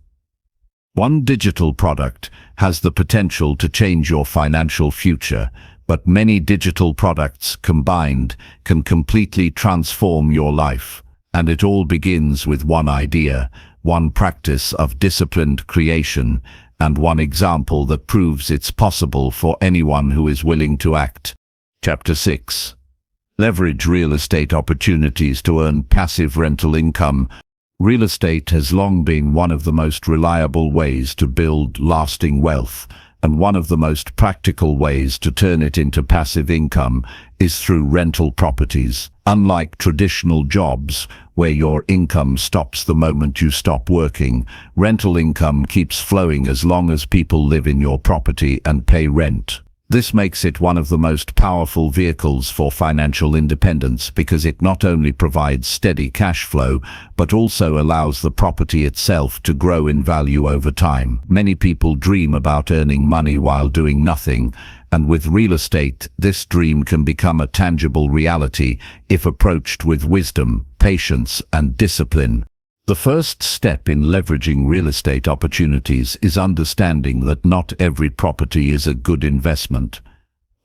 Speaker 1: One digital product has the potential to change your financial future, but many digital products combined can completely transform your life. And it all begins with one idea, one practice of disciplined creation, and one example that proves it's possible for anyone who is willing to act. Chapter 6. Leverage real estate opportunities to earn passive rental income. Real estate has long been one of the most reliable ways to build lasting wealth, and one of the most practical ways to turn it into passive income is through rental properties. Unlike traditional jobs, where your income stops the moment you stop working, rental income keeps flowing as long as people live in your property and pay rent. This makes it one of the most powerful vehicles for financial independence because it not only provides steady cash flow, but also allows the property itself to grow in value over time. Many people dream about earning money while doing nothing, and with real estate, this dream can become a tangible reality if approached with wisdom, patience, and discipline. The first step in leveraging real estate opportunities is understanding that not every property is a good investment.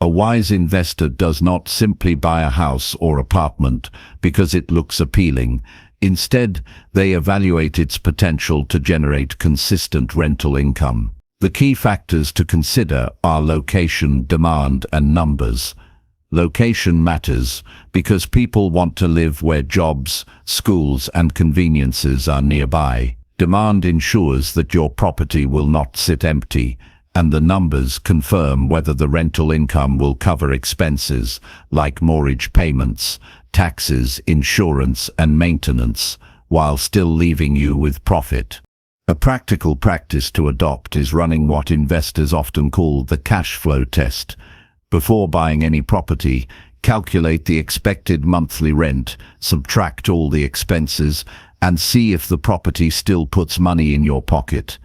Speaker 1: A wise investor does not simply buy a house or apartment because it looks appealing. Instead, they evaluate its potential to generate consistent rental income. The key factors to consider are location, demand, and numbers. Location matters because people want to live where jobs, schools, and conveniences are nearby. Demand ensures that your property will not sit empty, and the numbers confirm whether the rental income will cover expenses like mortgage payments, taxes, insurance, and maintenance, while still leaving you with profit. A practical practice to adopt is running what investors often call the cash flow test. Before buying any property, calculate the expected monthly rent, subtract all the expenses, and see if the property still puts money in your pocket.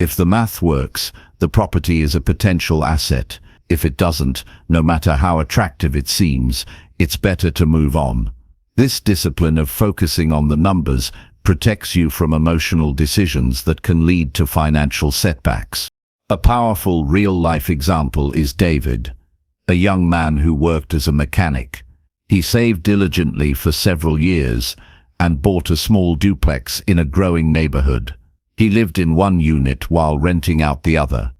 Speaker 1: If the math works, the property is a potential asset. If it doesn't, no matter how attractive it seems, it's better to move on. This discipline of focusing on the numbers protects you from emotional decisions that can lead to financial setbacks. A powerful real-life example is David, a young man who worked as a mechanic. He saved diligently for several years and bought a small duplex in a growing neighborhood. He lived in one unit while renting out the other.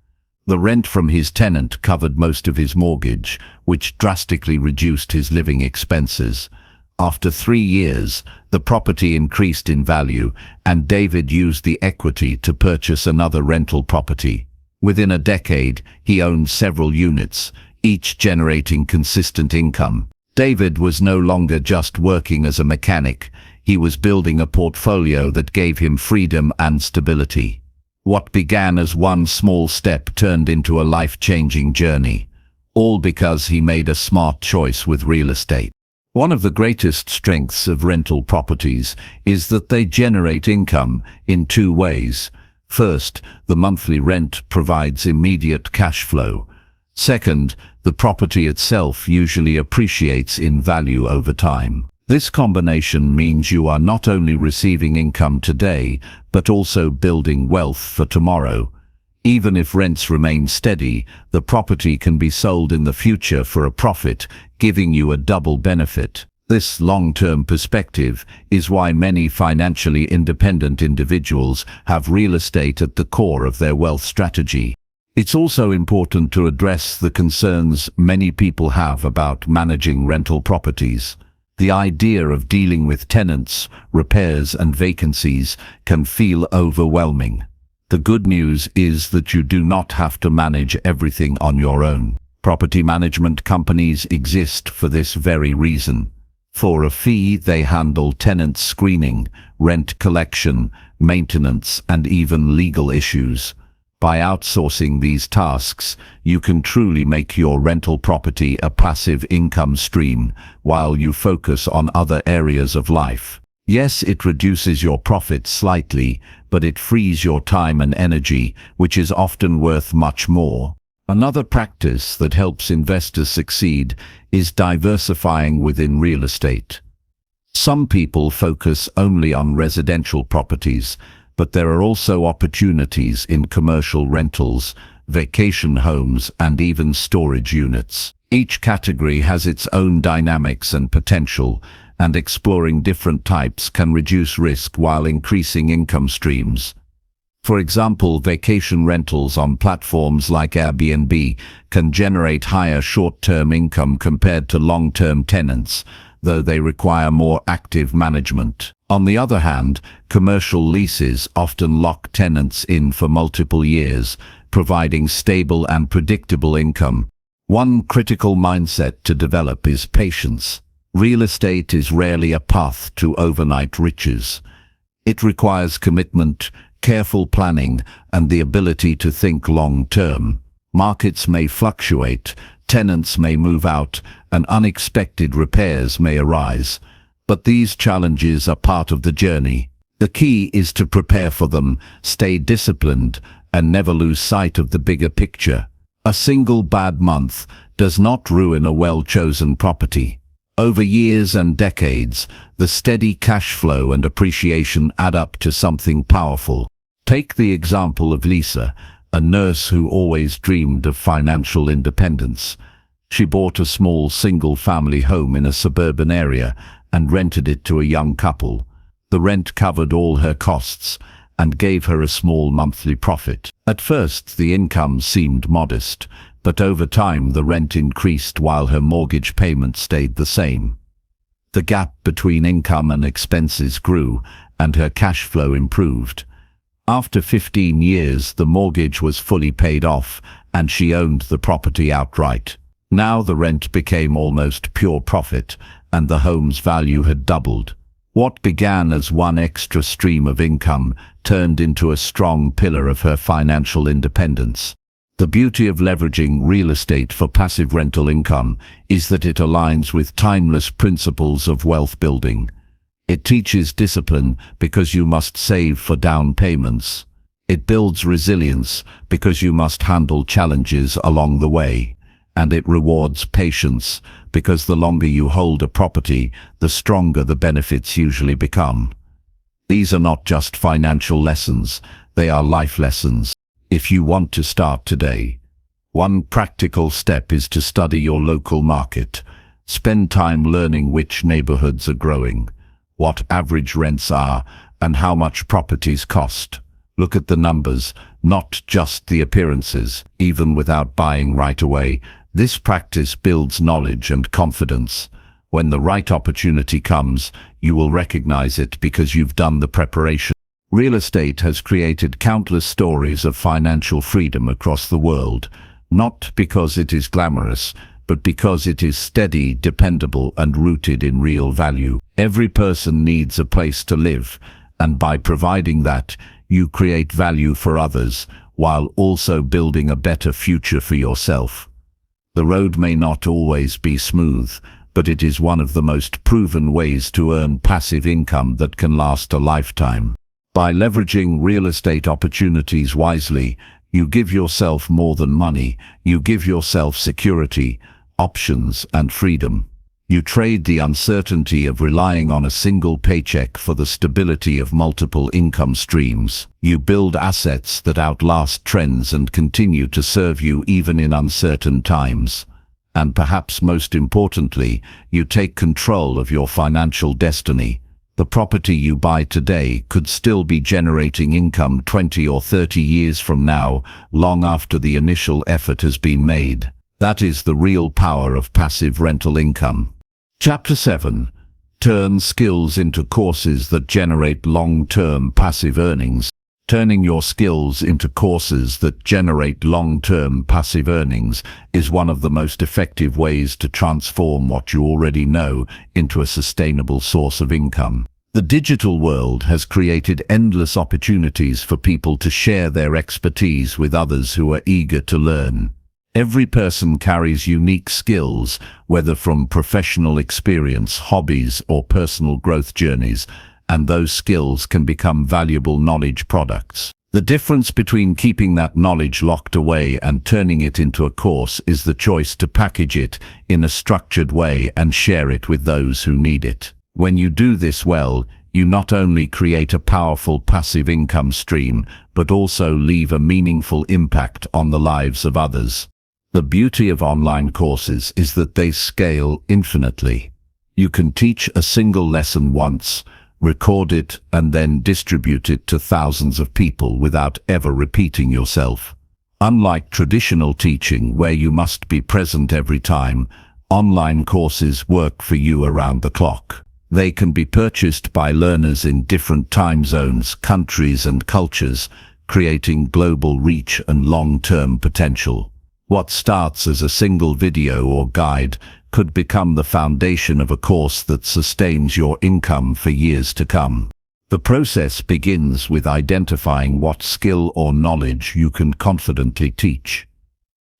Speaker 1: The rent from his tenant covered most of his mortgage, which drastically reduced his living expenses. After 3 years, the property increased in value, and David used the equity to purchase another rental property. Within a decade, he owned several units, each generating consistent income. David was no longer just working as a mechanic. He was building a portfolio that gave him freedom and stability. What began as one small step turned into a life-changing journey, all because he made a smart choice with real estate. One of the greatest strengths of rental properties is that they generate income in 2 ways. First, the monthly rent provides immediate cash flow. Second, the property itself usually appreciates in value over time. This combination means you are not only receiving income today, but also building wealth for tomorrow. Even if rents remain steady, the property can be sold in the future for a profit, giving you a double benefit. This long-term perspective is why many financially independent individuals have real estate at the core of their wealth strategy. It's also important to address the concerns many people have about managing rental properties. The idea of dealing with tenants, repairs, and vacancies can feel overwhelming. The good news is that you do not have to manage everything on your own. Property management companies exist for this very reason. For a fee, they handle tenant screening, rent collection, maintenance, and even legal issues. By outsourcing these tasks, you can truly make your rental property a passive income stream while you focus on other areas of life. Yes, it reduces your profits slightly, but it frees your time and energy, which is often worth much more. Another practice that helps investors succeed is diversifying within real estate. Some people focus only on residential properties, but there are also opportunities in commercial rentals, vacation homes, and even storage units. Each category has its own dynamics and potential, and exploring different types can reduce risk while increasing income streams. For example, vacation rentals on platforms like Airbnb can generate higher short-term income compared to long-term tenants, though they require more active management. On the other hand, commercial leases often lock tenants in for multiple years, providing stable and predictable income. One critical mindset to develop is patience. Real estate is rarely a path to overnight riches. It requires commitment, careful planning, and the ability to think long-term. Markets may fluctuate, tenants may move out, and unexpected repairs may arise. But these challenges are part of the journey. The key is to prepare for them, stay disciplined, and never lose sight of the bigger picture. A single bad month does not ruin a well-chosen property. Over years and decades, the steady cash flow and appreciation add up to something powerful. Take the example of Lisa, a nurse who always dreamed of financial independence. She bought a small single-family home in a suburban area and rented it to a young couple. The rent covered all her costs and gave her a small monthly profit. At first, the income seemed modest, but over time the rent increased while her mortgage payment stayed the same. The gap between income and expenses grew, and her cash flow improved. After 15 years, the mortgage was fully paid off, and she owned the property outright. Now the rent became almost pure profit, and the home's value had doubled. What began as one extra stream of income turned into a strong pillar of her financial independence. The beauty of leveraging real estate for passive rental income is that it aligns with timeless principles of wealth building. It teaches discipline because you must save for down payments. It builds resilience because you must handle challenges along the way. And it rewards patience because the longer you hold a property, the stronger the benefits usually become. These are not just financial lessons, they are life lessons. If you want to start today, one practical step is to study your local market. Spend time learning which neighborhoods are growing, what average rents are, and how much properties cost. Look at the numbers, not just the appearances. Even without buying right away, this practice builds knowledge and confidence. When the right opportunity comes, you will recognize it because you've done the preparation. Real estate has created countless stories of financial freedom across the world, not because it is glamorous, but because it is steady, dependable, and rooted in real value. Every person needs a place to live, and by providing that, you create value for others, while also building a better future for yourself. The road may not always be smooth, but it is one of the most proven ways to earn passive income that can last a lifetime. By leveraging real estate opportunities wisely, you give yourself more than money, you give yourself security, options, and freedom. You trade the uncertainty of relying on a single paycheck for the stability of multiple income streams. You build assets that outlast trends and continue to serve you even in uncertain times. And perhaps most importantly, you take control of your financial destiny. The property you buy today could still be generating income 20 or 30 years from now, long after the initial effort has been made. That is the real power of passive rental income. Chapter 7. Turn skills into courses that generate long-term passive earnings. Turning your skills into courses that generate long-term passive earnings is one of the most effective ways to transform what you already know into a sustainable source of income. The digital world has created endless opportunities for people to share their expertise with others who are eager to learn. Every person carries unique skills, whether from professional experience, hobbies, or personal growth journeys, and those skills can become valuable knowledge products. The difference between keeping that knowledge locked away and turning it into a course is the choice to package it in a structured way and share it with those who need it. When you do this well, you not only create a powerful passive income stream, but also leave a meaningful impact on the lives of others. The beauty of online courses is that they scale infinitely. You can teach a single lesson once, record it, and then distribute it to thousands of people without ever repeating yourself. Unlike traditional teaching where you must be present every time, online courses work for you around the clock. They can be purchased by learners in different time zones, countries, and cultures, creating global reach and long-term potential. What starts as a single video or guide could become the foundation of a course that sustains your income for years to come. The process begins with identifying what skill or knowledge you can confidently teach.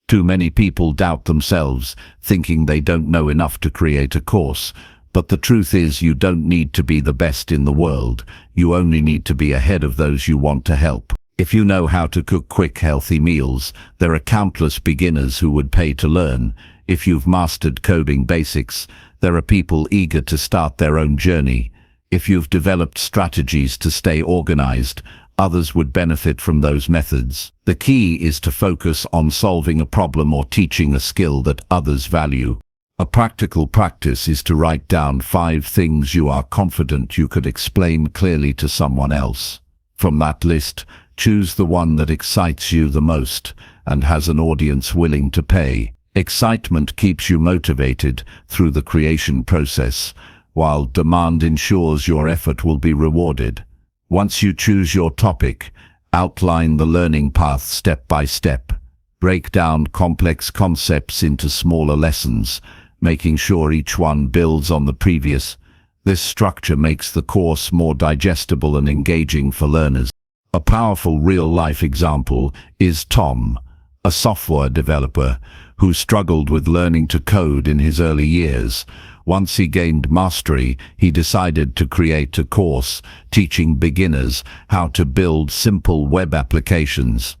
Speaker 1: Too many people doubt themselves, thinking they don't know enough to create a course. But the truth is, you don't need to be the best in the world. You only need to be ahead of those you want to help. If you know how to cook quick, healthy meals, there are countless beginners who would pay to learn. If you've mastered coding basics, there are people eager to start their own journey. If you've developed strategies to stay organized, others would benefit from those methods. The key is to focus on solving a problem or teaching a skill that others value. A practical practice is to write down 5 things you are confident you could explain clearly to someone else. From that list, choose the one that excites you the most and has an audience willing to pay. Excitement keeps you motivated through the creation process, while demand ensures your effort will be rewarded. Once you choose your topic, outline the learning path step by step. Break down complex concepts into smaller lessons, making sure each one builds on the previous. This structure makes the course more digestible and engaging for learners. A powerful real-life example is Tom, a software developer who struggled with learning to code in his early years. Once he gained mastery, he decided to create a course teaching beginners how to build simple web applications.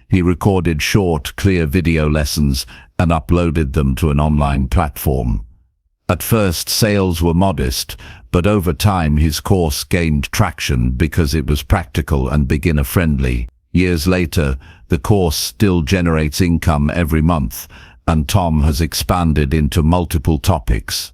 Speaker 1: He recorded short, clear video lessons and uploaded them to an online platform. At first, sales were modest, but over time his course gained traction because it was practical and beginner-friendly. Years later, the course still generates income every month, and Tom has expanded into multiple topics.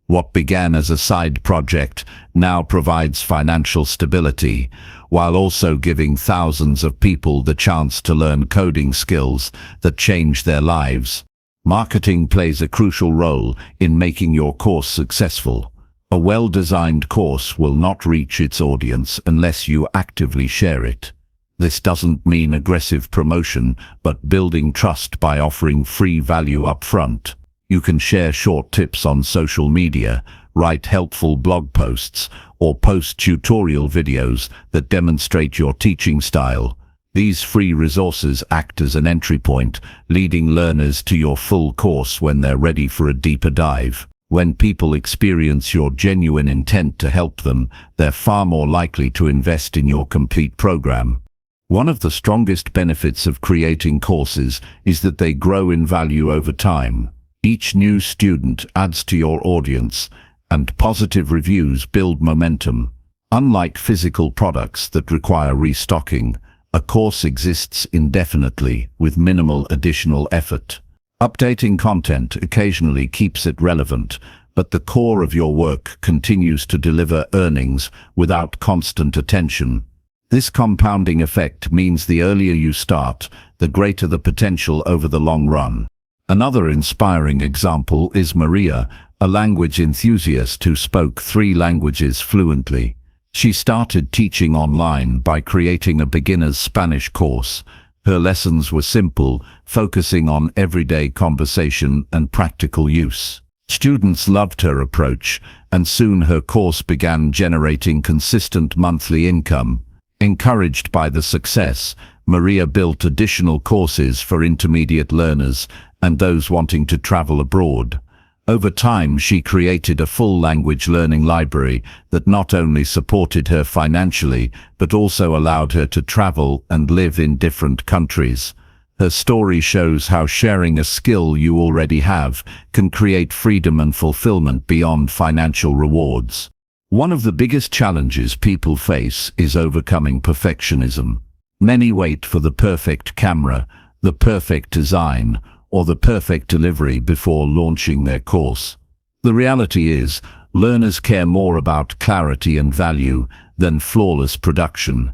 Speaker 1: What began as a side project now provides financial stability, while also giving thousands of people the chance to learn coding skills that change their lives. Marketing plays a crucial role in making your course successful. A well-designed course will not reach its audience unless you actively share it. This doesn't mean aggressive promotion, but building trust by offering free value up front. You can share short tips on social media, write helpful blog posts, or post tutorial videos that demonstrate your teaching style. These free resources act as an entry point, leading learners to your full course when they're ready for a deeper dive. When people experience your genuine intent to help them, they're far more likely to invest in your complete program. One of the strongest benefits of creating courses is that they grow in value over time. Each new student adds to your audience, and positive reviews build momentum. Unlike physical products that require restocking, a course exists indefinitely with minimal additional effort. Updating content occasionally keeps it relevant, but the core of your work continues to deliver earnings without constant attention. This compounding effect means the earlier you start, the greater the potential over the long run. Another inspiring example is Maria, a language enthusiast who spoke 3 languages fluently. She started teaching online by creating a beginner's Spanish course. Her lessons were simple, focusing on everyday conversation and practical use. Students loved her approach, and soon her course began generating consistent monthly income. Encouraged by the success, Maria built additional courses for intermediate learners and those wanting to travel abroad. Over time, she created a full language learning library that not only supported her financially, but also allowed her to travel and live in different countries. Her story shows how sharing a skill you already have can create freedom and fulfillment beyond financial rewards. One of the biggest challenges people face is overcoming perfectionism. Many wait for the perfect camera, the perfect design, or the perfect delivery before launching their course. The reality is, learners care more about clarity and value than flawless production.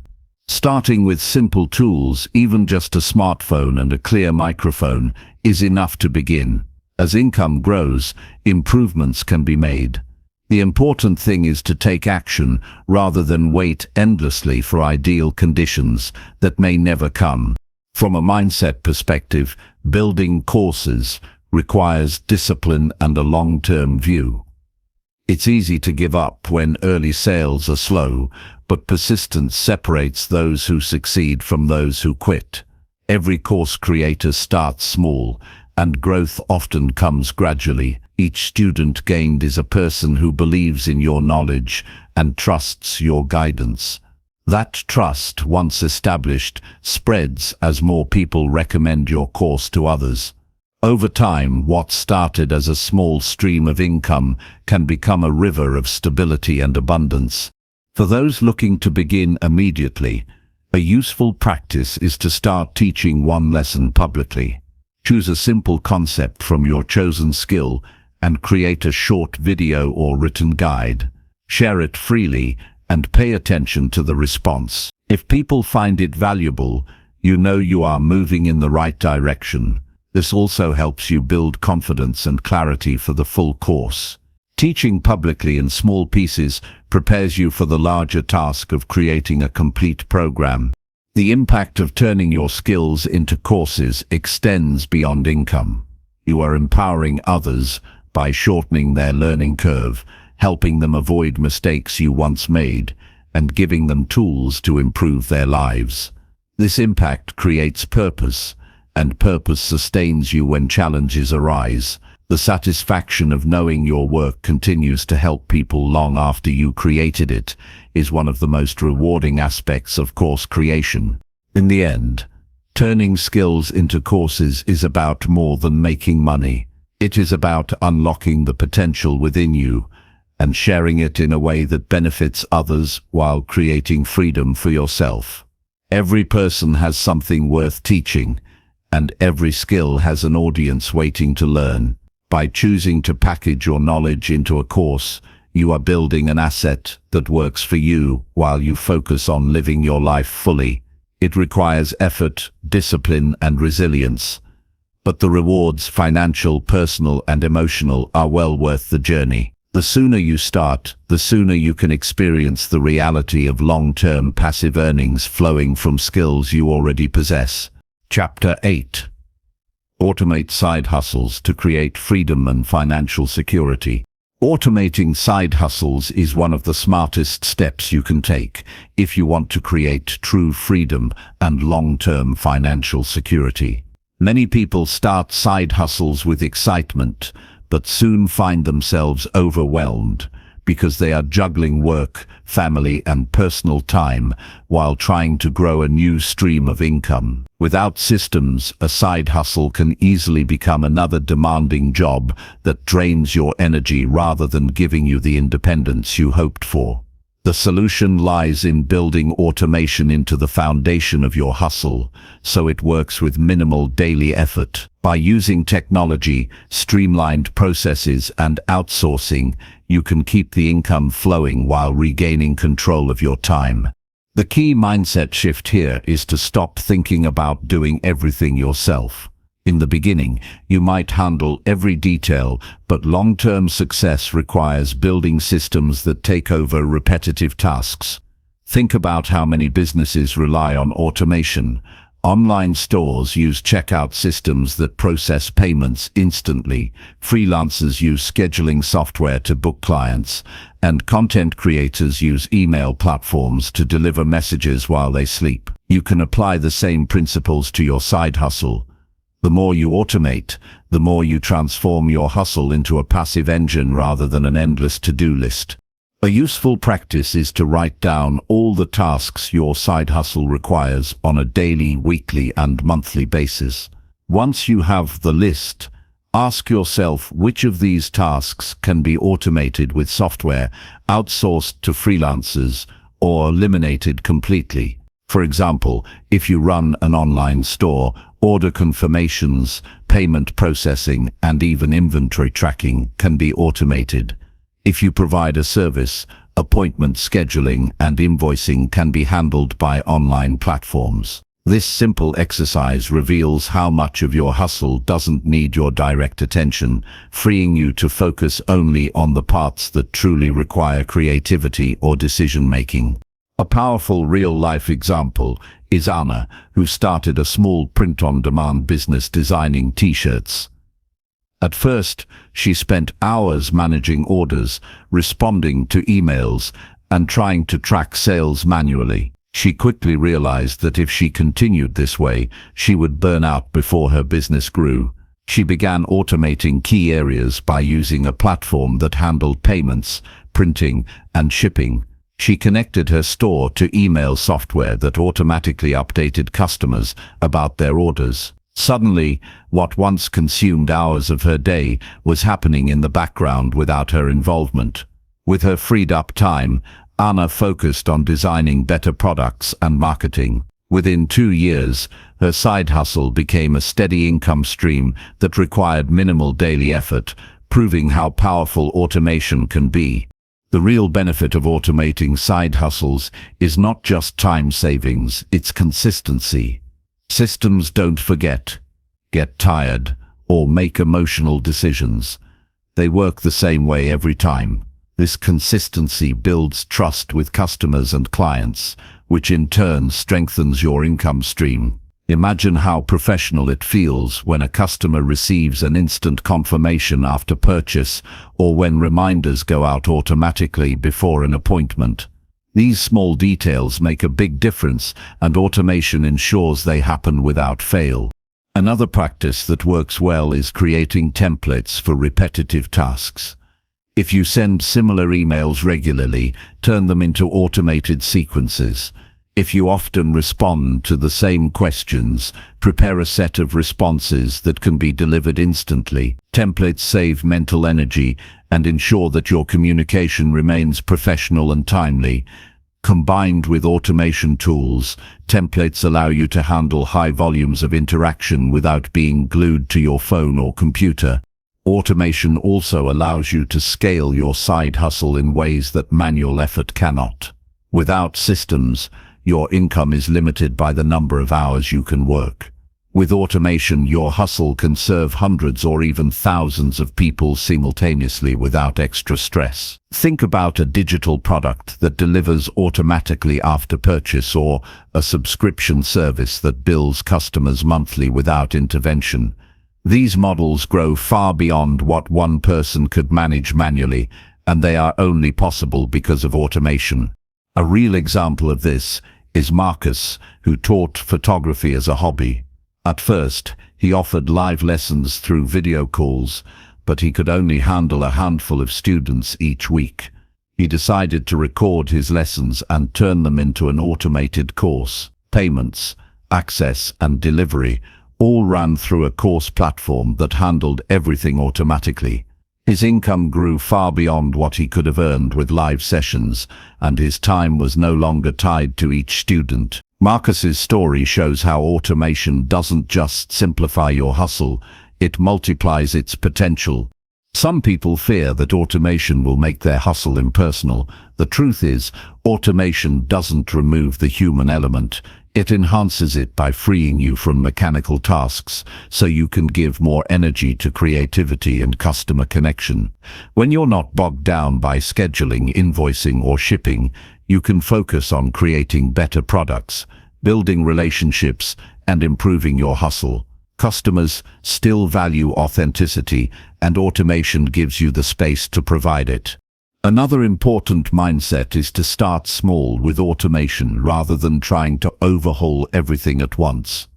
Speaker 1: Starting with simple tools, even just a smartphone and a clear microphone, is enough to begin. As income grows, improvements can be made. The important thing is to take action rather than wait endlessly for ideal conditions that may never come. From a mindset perspective, building courses requires discipline and a long-term view. It's easy to give up when early sales are slow, but persistence separates those who succeed from those who quit. Every course creator starts small, and growth often comes gradually. Each student gained is a person who believes in your knowledge and trusts your guidance. That trust, once established, spreads as more people recommend your course to others. Over time, what started as a small stream of income can become a river of stability and abundance. For those looking to begin immediately, a useful practice is to start teaching one lesson publicly. Choose a simple concept from your chosen skill and create a short video or written guide. Share it freely and pay attention to the response. If people find it valuable, you know you are moving in the right direction. This also helps you build confidence and clarity for the full course. Teaching publicly in small pieces prepares you for the larger task of creating a complete program. The impact of turning your skills into courses extends beyond income. You are empowering others by shortening their learning curve, helping them avoid mistakes you once made, and giving them tools to improve their lives. This impact creates purpose, and purpose sustains you when challenges arise. The satisfaction of knowing your work continues to help people long after you created it is one of the most rewarding aspects of course creation. In the end, turning skills into courses is about more than making money. It is about unlocking the potential within you and sharing it in a way that benefits others while creating freedom for yourself. Every person has something worth teaching, and every skill has an audience waiting to learn. By choosing to package your knowledge into a course, you are building an asset that works for you while you focus on living your life fully. It requires effort, discipline, and resilience, but the rewards, financial, personal, and emotional, are well worth the journey. The sooner you start, the sooner you can experience the reality of long-term passive earnings flowing from skills you already possess. Chapter 8. Automate side hustles to create freedom and financial security. Automating side hustles is one of the smartest steps you can take if you want to create true freedom and long-term financial security. Many people start side hustles with excitement, but soon find themselves overwhelmed because they are juggling work, family, and personal time while trying to grow a new stream of income. Without systems, a side hustle can easily become another demanding job that drains your energy rather than giving you the independence you hoped for. The solution lies in building automation into the foundation of your hustle, so it works with minimal daily effort. By using technology, streamlined processes, and outsourcing, you can keep the income flowing while regaining control of your time. The key mindset shift here is to stop thinking about doing everything yourself. In the beginning, you might handle every detail, but long-term success requires building systems that take over repetitive tasks. Think about how many businesses rely on automation. Online stores use checkout systems that process payments instantly. Freelancers use scheduling software to book clients, and content creators use email platforms to deliver messages while they sleep. You can apply the same principles to your side hustle. The more you automate, the more you transform your hustle into a passive engine rather than an endless to-do list. A useful practice is to write down all the tasks your side hustle requires on a daily, weekly, and monthly basis. Once you have the list, ask yourself which of these tasks can be automated with software, outsourced to freelancers, or eliminated completely. For example, if you run an online store, order confirmations, payment processing, and even inventory tracking can be automated. If you provide a service, appointment scheduling and invoicing can be handled by online platforms. This simple exercise reveals how much of your hustle doesn't need your direct attention, freeing you to focus only on the parts that truly require creativity or decision-making. A powerful real-life example is Anna, who started a small print-on-demand business designing t-shirts. At first, she spent hours managing orders, responding to emails, and trying to track sales manually. She quickly realized that if she continued this way, she would burn out before her business grew. She began automating key areas by using a platform that handled payments, printing, and shipping. She connected her store to email software that automatically updated customers about their orders. Suddenly, what once consumed hours of her day was happening in the background without her involvement. With her freed-up time, Anna focused on designing better products and marketing. Within 2 years, her side hustle became a steady income stream that required minimal daily effort, proving how powerful automation can be. The real benefit of automating side hustles is not just time savings, it's consistency. Systems don't forget, get tired, or make emotional decisions. They work the same way every time. This consistency builds trust with customers and clients, which in turn strengthens your income stream. Imagine how professional it feels when a customer receives an instant confirmation after purchase, or when reminders go out automatically before an appointment. These small details make a big difference, and automation ensures they happen without fail. Another practice that works well is creating templates for repetitive tasks. If you send similar emails regularly, turn them into automated sequences. If you often respond to the same questions, prepare a set of responses that can be delivered instantly. Templates save mental energy and ensure that your communication remains professional and timely. Combined with automation tools, templates allow you to handle high volumes of interaction without being glued to your phone or computer. Automation also allows you to scale your side hustle in ways that manual effort cannot. Without systems, your income is limited by the number of hours you can work. With automation, your hustle can serve hundreds or even thousands of people simultaneously without extra stress. Think about a digital product that delivers automatically after purchase, or a subscription service that bills customers monthly without intervention. These models grow far beyond what one person could manage manually, and they are only possible because of automation. A real example of this is Marcus, who taught photography as a hobby. At first, he offered live lessons through video calls, but he could only handle a handful of students each week. He decided to record his lessons and turn them into an automated course. Payments, access, and delivery all ran through a course platform that handled everything automatically. His income grew far beyond what he could have earned with live sessions, and his time was no longer tied to each student. Marcus's story shows how automation doesn't just simplify your hustle, it multiplies its potential. Some people fear that automation will make their hustle impersonal. The truth is, automation doesn't remove the human element. It enhances it by freeing you from mechanical tasks, so you can give more energy to creativity and customer connection. When you're not bogged down by scheduling, invoicing, or shipping, you can focus on creating better products, building relationships, and improving your hustle. Customers still value authenticity, and automation gives you the space to provide it. Another important mindset is to start small with automation rather than trying to overhaul everything at once.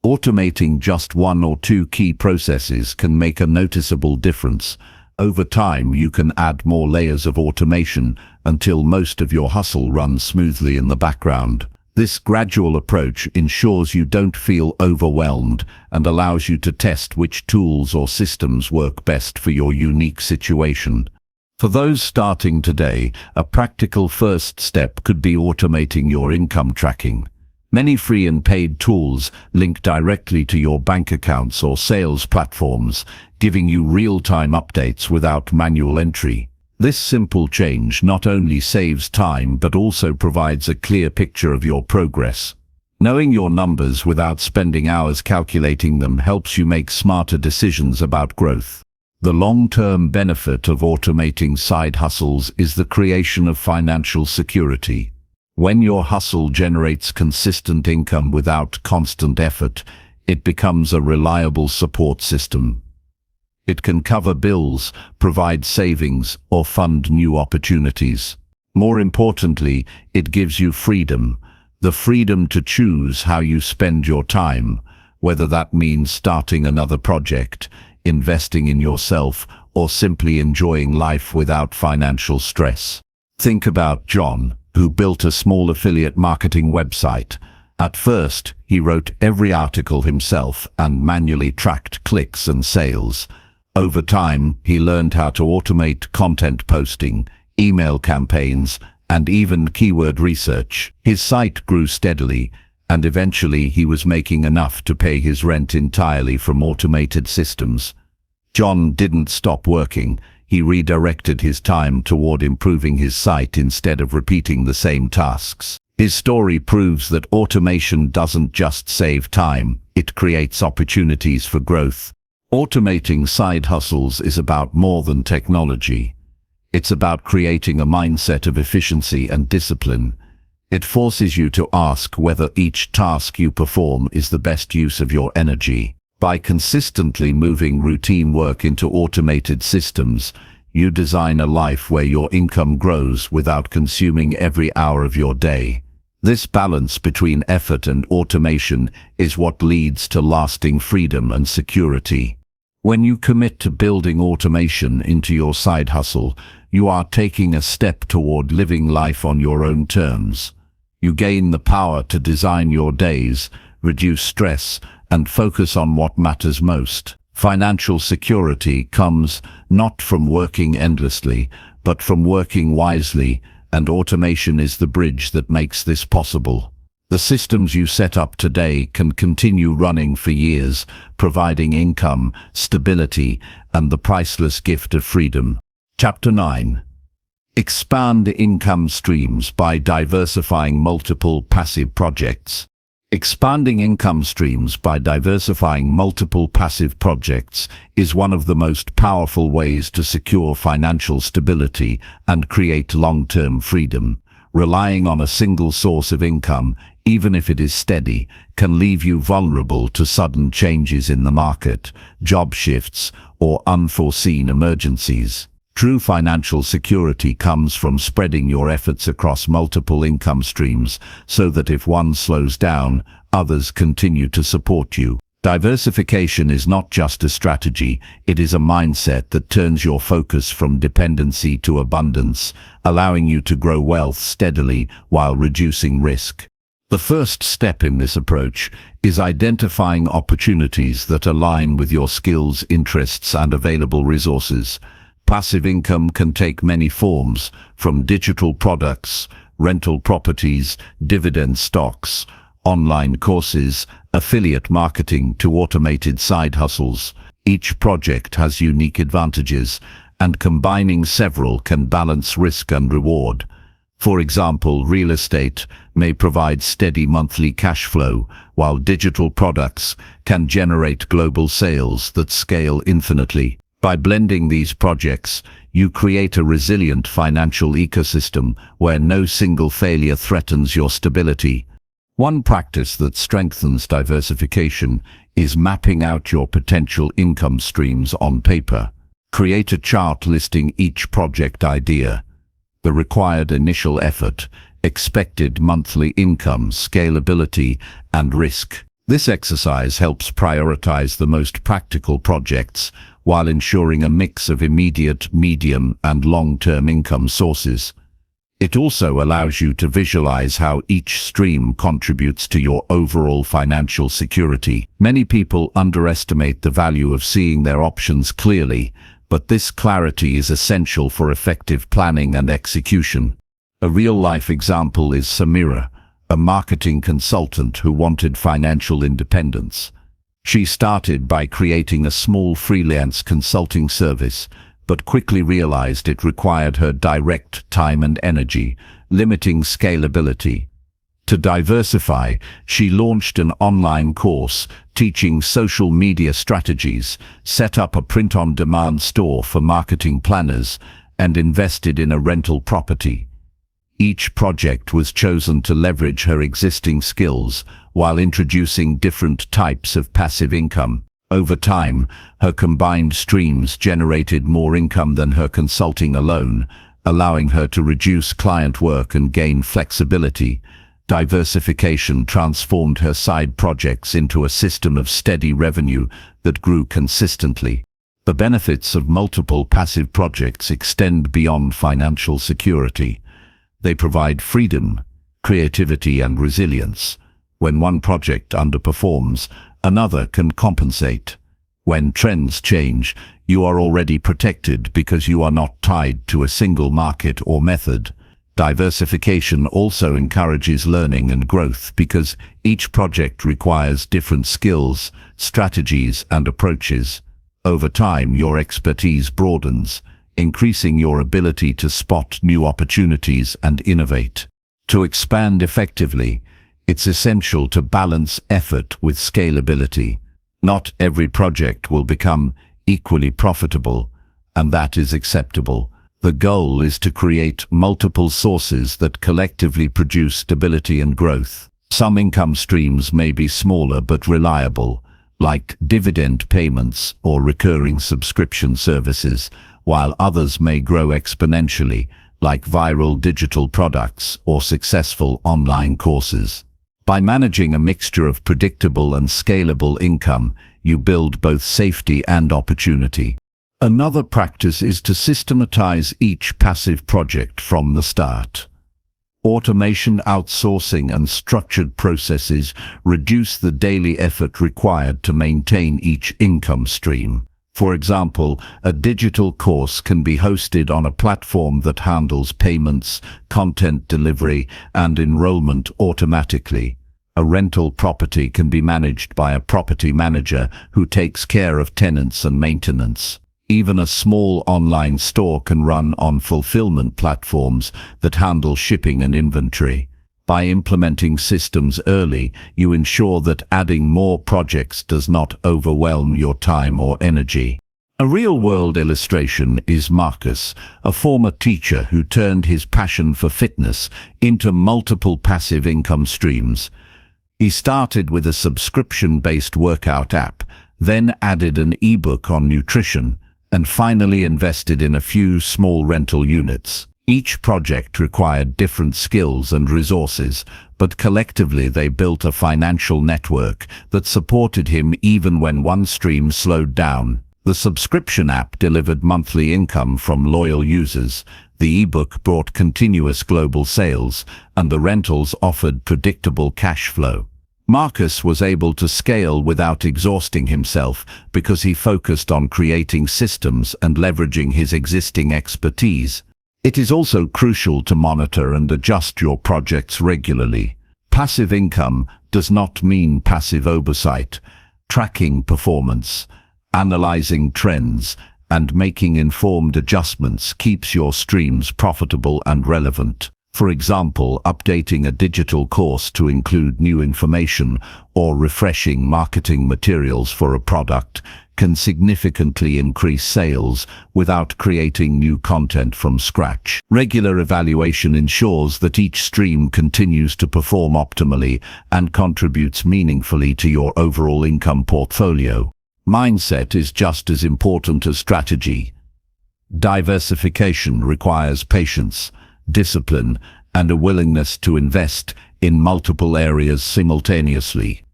Speaker 1: Automating just one or two key processes can make a noticeable difference. Over time, you can add more layers of automation until most of your hustle runs smoothly in the background. This gradual approach ensures you don't feel overwhelmed and allows you to test which tools or systems work best for your unique situation. For those starting today, a practical first step could be automating your income tracking. Many free and paid tools link directly to your bank accounts or sales platforms, giving you real-time updates without manual entry. This simple change not only saves time but also provides a clear picture of your progress. Knowing your numbers without spending hours calculating them helps you make smarter decisions about growth. The long-term benefit of automating side hustles is the creation of financial security. When your hustle generates consistent income without constant effort, it becomes a reliable support system. It can cover bills, provide savings, or fund new opportunities. More importantly, it gives you freedom, the freedom to choose how you spend your time, whether that means starting another project, investing in yourself, or simply enjoying life without financial stress. Think about John, who built a small affiliate marketing website. At first, he wrote every article himself and manually tracked clicks and sales. Over time, he learned how to automate content posting, email campaigns, and even keyword research. His site grew steadily, and eventually he was making enough to pay his rent entirely from automated systems. John didn't stop working. He redirected his time toward improving his site instead of repeating the same tasks. His story proves that automation doesn't just save time, it creates opportunities for growth. Automating side hustles is about more than technology. It's about creating a mindset of efficiency and discipline. It forces you to ask whether each task you perform is the best use of your energy. By consistently moving routine work into automated systems, you design a life where your income grows without consuming every hour of your day. This balance between effort and automation is what leads to lasting freedom and security. When you commit to building automation into your side hustle, you are taking a step toward living life on your own terms. You gain the power to design your days, reduce stress, and focus on what matters most. Financial security comes not from working endlessly, but from working wisely, and automation is the bridge that makes this possible. The systems you set up today can continue running for years, providing income, stability, and the priceless gift of freedom. Chapter 9. Expand income streams by diversifying multiple passive projects. Expanding income streams by diversifying multiple passive projects is one of the most powerful ways to secure financial stability and create long-term freedom. Relying on a single source of income, even if it is steady, can leave you vulnerable to sudden changes in the market, job shifts, or unforeseen emergencies. True financial security comes from spreading your efforts across multiple income streams so that if one slows down, others continue to support you. Diversification is not just a strategy, it is a mindset that turns your focus from dependency to abundance, allowing you to grow wealth steadily while reducing risk. The first step in this approach is identifying opportunities that align with your skills, interests, and available resources. Passive income can take many forms, from digital products, rental properties, dividend stocks, online courses, affiliate marketing to automated side hustles. Each project has unique advantages, and combining several can balance risk and reward. For example, real estate may provide steady monthly cash flow, while digital products can generate global sales that scale infinitely. By blending these projects, you create a resilient financial ecosystem where no single failure threatens your stability. One practice that strengthens diversification is mapping out your potential income streams on paper. Create a chart listing each project idea, the required initial effort, expected monthly income, scalability, and risk. This exercise helps prioritize the most practical projects while ensuring a mix of immediate, medium, and long-term income sources. It also allows you to visualize how each stream contributes to your overall financial security. Many people underestimate the value of seeing their options clearly, but this clarity is essential for effective planning and execution. A real-life example is Samira, a marketing consultant who wanted financial independence. She started by creating a small freelance consulting service, but quickly realized it required her direct time and energy, limiting scalability. To diversify, she launched an online course teaching social media strategies, set up a print-on-demand store for marketing planners, and invested in a rental property. Each project was chosen to leverage her existing skills while introducing different types of passive income. Over time, her combined streams generated more income than her consulting alone, allowing her to reduce client work and gain flexibility. Diversification transformed her side projects into a system of steady revenue that grew consistently. The benefits of multiple passive projects extend beyond financial security. They provide freedom, creativity, and resilience. When one project underperforms, another can compensate. When trends change, you are already protected because you are not tied to a single market or method. Diversification also encourages learning and growth because each project requires different skills, strategies, and approaches. Over time, your expertise broadens, increasing your ability to spot new opportunities and innovate. To expand effectively, it's essential to balance effort with scalability. Not every project will become equally profitable, and that is acceptable. The goal is to create multiple sources that collectively produce stability and growth. Some income streams may be smaller but reliable, like dividend payments or recurring subscription services, while others may grow exponentially, like viral digital products or successful online courses. By managing a mixture of predictable and scalable income, you build both safety and opportunity. Another practice is to systematize each passive project from the start. Automation, outsourcing, and structured processes reduce the daily effort required to maintain each income stream. For example, a digital course can be hosted on a platform that handles payments, content delivery, and enrollment automatically. A rental property can be managed by a property manager who takes care of tenants and maintenance. Even a small online store can run on fulfillment platforms that handle shipping and inventory. By implementing systems early, you ensure that adding more projects does not overwhelm your time or energy. A real-world illustration is Marcus, a former teacher who turned his passion for fitness into multiple passive income streams. He started with a subscription-based workout app, then added an ebook on nutrition, and finally invested in a few small rental units. Each project required different skills and resources, but collectively they built a financial network that supported him even when one stream slowed down. The subscription app delivered monthly income from loyal users, the ebook brought continuous global sales, and the rentals offered predictable cash flow. Marcus was able to scale without exhausting himself because he focused on creating systems and leveraging his existing expertise. It is also crucial to monitor and adjust your projects regularly. Passive income does not mean passive oversight. Tracking performance, analyzing trends, and making informed adjustments keeps your streams profitable and relevant. For example, updating a digital course to include new information or refreshing marketing materials for a product can significantly increase sales without creating new content from scratch. Regular evaluation ensures that each stream continues to perform optimally and contributes meaningfully to your overall income portfolio. Mindset is just as important as strategy. Diversification requires patience, discipline, and a willingness to invest in multiple areas simultaneously.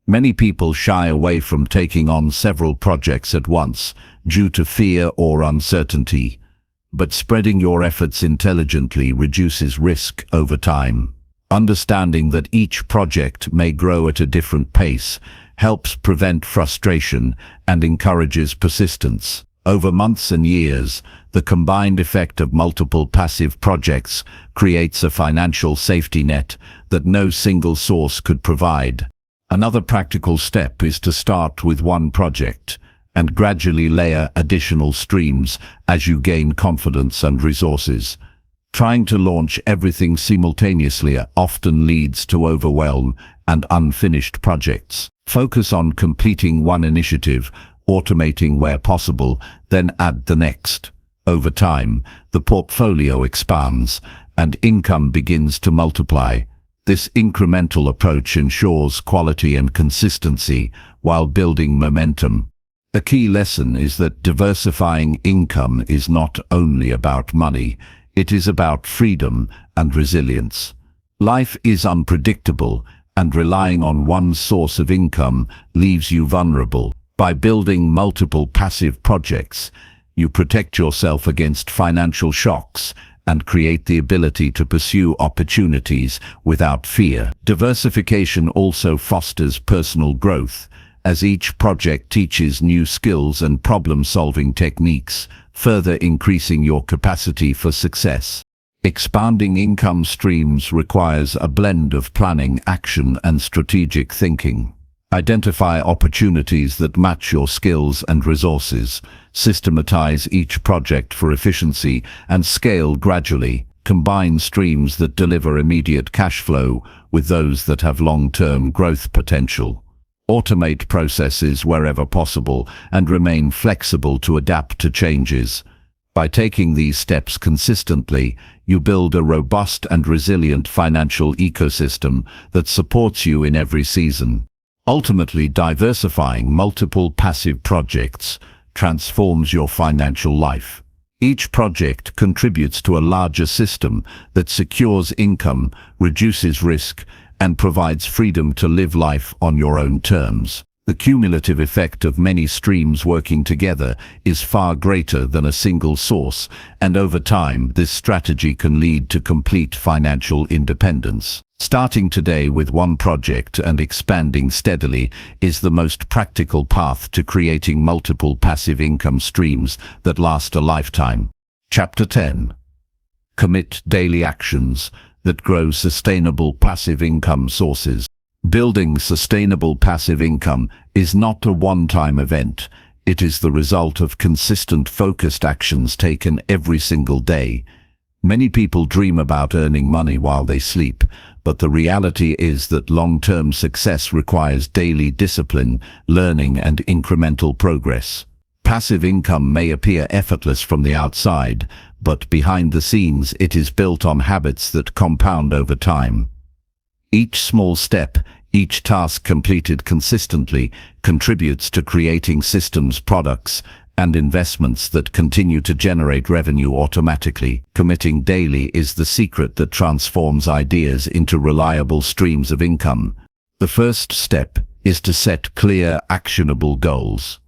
Speaker 1: Many people shy away from taking on several projects at once due to fear or uncertainty, but spreading your efforts intelligently reduces risk over time. Understanding that each project may grow at a different pace helps prevent frustration and encourages persistence. Over months and years, the combined effect of multiple passive projects creates a financial safety net that no single source could provide. Another practical step is to start with one project and gradually layer additional streams as you gain confidence and resources. Trying to launch everything simultaneously often leads to overwhelm and unfinished projects. Focus on completing one initiative, automating where possible, then add the next. Over time, the portfolio expands and income begins to multiply. This incremental approach ensures quality and consistency while building momentum. A key lesson is that diversifying income is not only about money, it is about freedom and resilience. Life is unpredictable, and relying on one source of income leaves you vulnerable. By building multiple passive projects, you protect yourself against financial shocks and create the ability to pursue opportunities without fear. Diversification also fosters personal growth, as each project teaches new skills and problem-solving techniques, further increasing your capacity for success. Expanding income streams requires a blend of planning, action, and strategic thinking. Identify opportunities that match your skills and resources, systematize each project for efficiency, and scale gradually. Combine streams that deliver immediate cash flow with those that have long-term growth potential. Automate processes wherever possible and remain flexible to adapt to changes. By taking these steps consistently, you build a robust and resilient financial ecosystem that supports you in every season. Ultimately, diversifying multiple passive projects transforms your financial life. Each project contributes to a larger system that secures income, reduces risk, and provides freedom to live life on your own terms. The cumulative effect of many streams working together is far greater than a single source, and over time, this strategy can lead to complete financial independence. Starting today with one project and expanding steadily is the most practical path to creating multiple passive income streams that last a lifetime. Chapter 10. Commit daily actions that grow sustainable passive income sources. Building sustainable passive income is not a one-time event. It is the result of consistent, focused actions taken every single day. Many people dream about earning money while they sleep, but the reality is that long-term success requires daily discipline, learning, and incremental progress. Passive income may appear effortless from the outside, but behind the scenes it is built on habits that compound over time. Each small step, each task completed consistently, contributes to creating systems, products, and investments that continue to generate revenue automatically. Committing daily is the secret that transforms ideas into reliable streams of income. The first step is to set clear, actionable goals.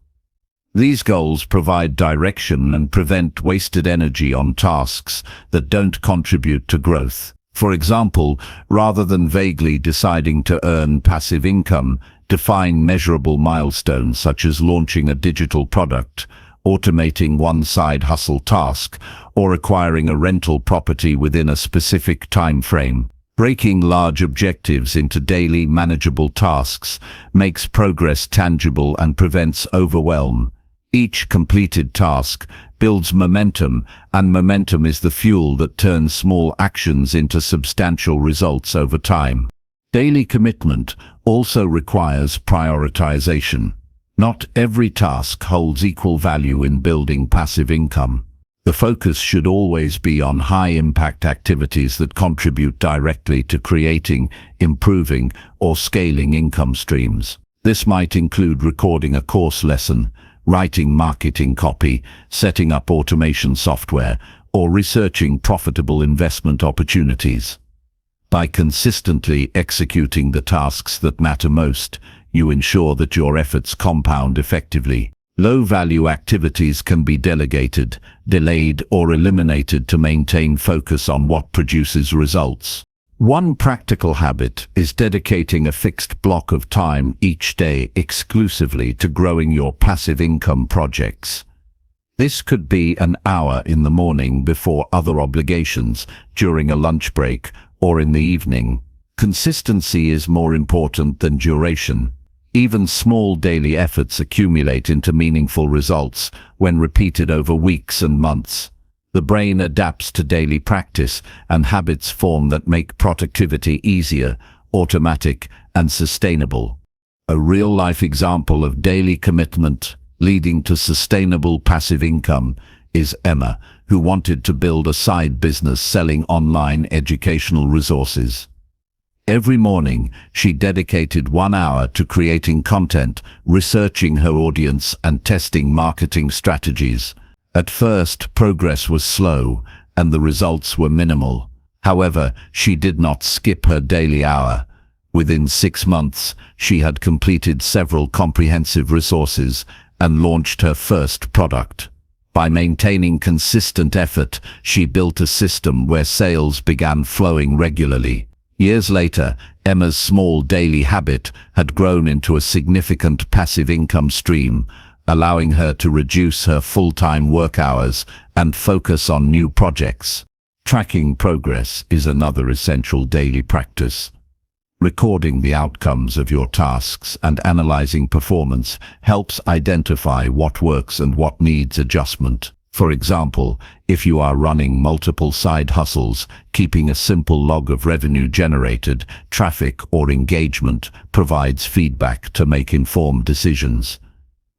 Speaker 1: These goals provide direction and prevent wasted energy on tasks that don't contribute to growth. For example, rather than vaguely deciding to earn passive income, define measurable milestones such as launching a digital product, automating one side hustle task, or acquiring a rental property within a specific time frame. Breaking large objectives into daily manageable tasks makes progress tangible and prevents overwhelm. Each completed task builds momentum, and momentum is the fuel that turns small actions into substantial results over time. Daily commitment also requires prioritization. Not every task holds equal value in building passive income. The focus should always be on high-impact activities that contribute directly to creating, improving, or scaling income streams. This might include recording a course lesson, writing marketing copy, setting up automation software, or researching profitable investment opportunities. By consistently executing the tasks that matter most, you ensure that your efforts compound effectively. Low-value activities can be delegated, delayed, or eliminated to maintain focus on what produces results. One practical habit is dedicating a fixed block of time each day exclusively to growing your passive income projects. This could be an hour in the morning before other obligations, during a lunch break, or in the evening. Consistency is more important than duration. Even small daily efforts accumulate into meaningful results when repeated over weeks and months. The brain adapts to daily practice, and habits form that make productivity easier, automatic, and sustainable. A real-life example of daily commitment leading to sustainable passive income is Emma, who wanted to build a side business selling online educational resources. Every morning, she dedicated 1 hour to creating content, researching her audience, and testing marketing strategies. At first, progress was slow, and the results were minimal. However, she did not skip her daily hour. Within 6 months, she had completed several comprehensive resources and launched her first product. By maintaining consistent effort, she built a system where sales began flowing regularly. Years later, Emma's small daily habit had grown into a significant passive income stream, allowing her to reduce her full-time work hours and focus on new projects. Tracking progress is another essential daily practice. Recording the outcomes of your tasks and analyzing performance helps identify what works and what needs adjustment. For example, if you are running multiple side hustles, keeping a simple log of revenue generated, traffic, or engagement provides feedback to make informed decisions.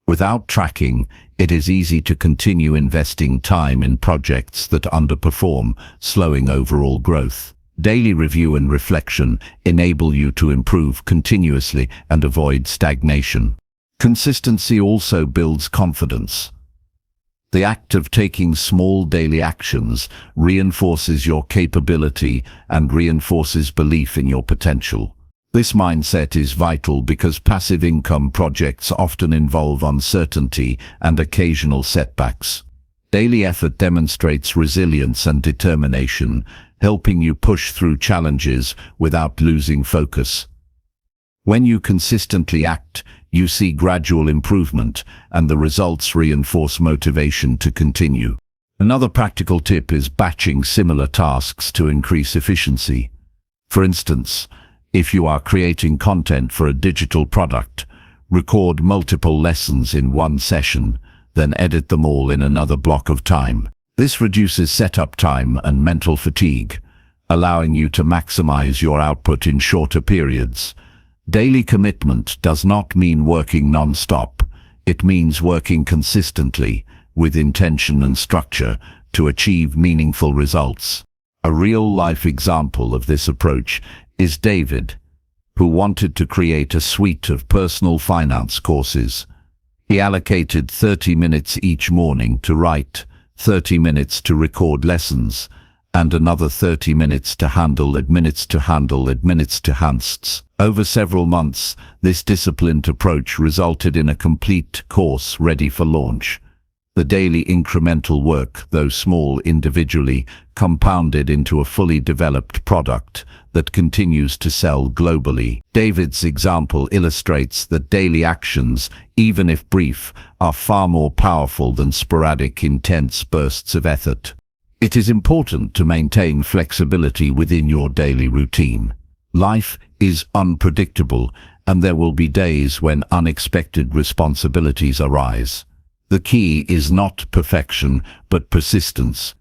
Speaker 1: Without tracking, it is easy to continue investing time in projects that underperform, slowing overall growth. Daily review and reflection enable you to improve continuously and avoid stagnation. Consistency also builds confidence. The act of taking small daily actions reinforces your capability and reinforces belief in your potential. This mindset is vital because passive income projects often involve uncertainty and occasional setbacks. Daily effort demonstrates resilience and determination, helping you push through challenges without losing focus. When you consistently act, you see gradual improvement, and the results reinforce motivation to continue. Another practical tip is batching similar tasks to increase efficiency. For instance, if you are creating content for a digital product, record multiple lessons in one session, then edit them all in another block of time. This reduces setup time and mental fatigue, allowing you to maximize your output in shorter periods. Daily commitment does not mean working non-stop. It means working consistently, with intention and structure, to achieve meaningful results. A real-life example of this approach is David, who wanted to create a suite of personal finance courses. He allocated 30 minutes each morning to write, 30 minutes to record lessons, and another 30 minutes to handle administrations. Over several months, this disciplined approach resulted in a complete course ready for launch. The daily incremental work, though small individually, compounded into a fully developed product that continues to sell globally. David's example illustrates that daily actions, even if brief, are far more powerful than sporadic, intense bursts of effort. It is important to maintain flexibility within your daily routine. Life is unpredictable, and there will be days when unexpected responsibilities arise. The key is not perfection, but persistence.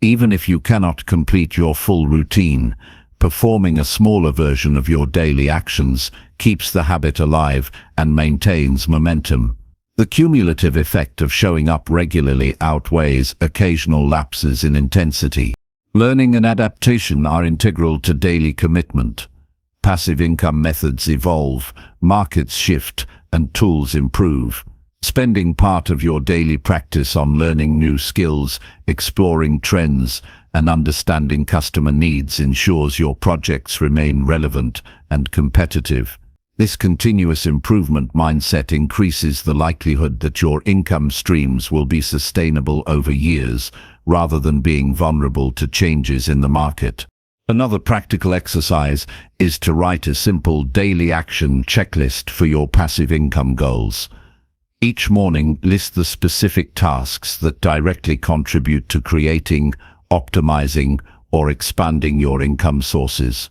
Speaker 1: Even if you cannot complete your full routine, performing a smaller version of your daily actions keeps the habit alive and maintains momentum. The cumulative effect of showing up regularly outweighs occasional lapses in intensity. Learning and adaptation are integral to daily commitment. Passive income methods evolve, markets shift, and tools improve. Spending part of your daily practice on learning new skills, exploring trends, and understanding customer needs ensures your projects remain relevant and competitive. This continuous improvement mindset increases the likelihood that your income streams will be sustainable over years, rather than being vulnerable to changes in the market. Another practical exercise is to write a simple daily action checklist for your passive income goals. Each morning, list the specific tasks that directly contribute to creating, optimizing, or expanding your income sources.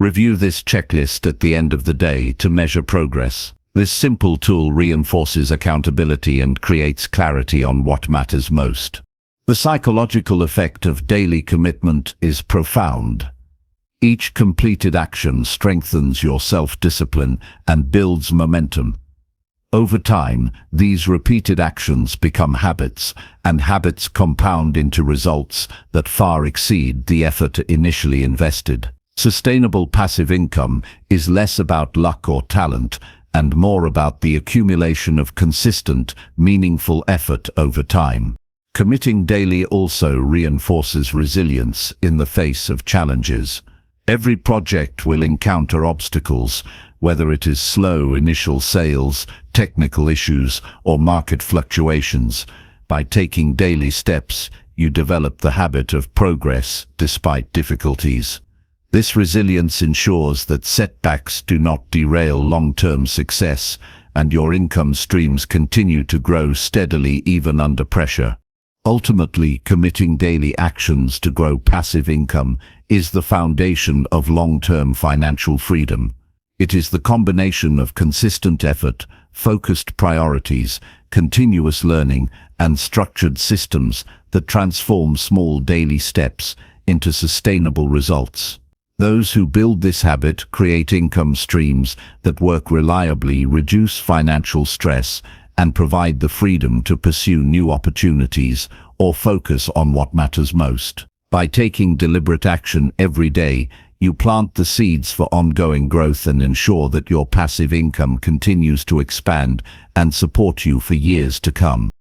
Speaker 1: Review this checklist at the end of the day to measure progress. This simple tool reinforces accountability and creates clarity on what matters most. The psychological effect of daily commitment is profound. Each completed action strengthens your self-discipline and builds momentum. Over time, these repeated actions become habits, and habits compound into results that far exceed the effort initially invested. Sustainable passive income is less about luck or talent, and more about the accumulation of consistent, meaningful effort over time. Committing daily also reinforces resilience in the face of challenges. Every project will encounter obstacles, whether it is slow initial sales, technical issues, or market fluctuations. By taking daily steps, you develop the habit of progress despite difficulties. This resilience ensures that setbacks do not derail long-term success, and your income streams continue to grow steadily even under pressure. Ultimately, committing daily actions to grow passive income is the foundation of long-term financial freedom. It is the combination of consistent effort, focused priorities, continuous learning, and structured systems that transform small daily steps into sustainable results. Those who build this habit create income streams that work reliably, reduce financial stress, and provide the freedom to pursue new opportunities or focus on what matters most. By taking deliberate action every day, you plant the seeds for ongoing growth and ensure that your passive income continues to expand and support you for years to come.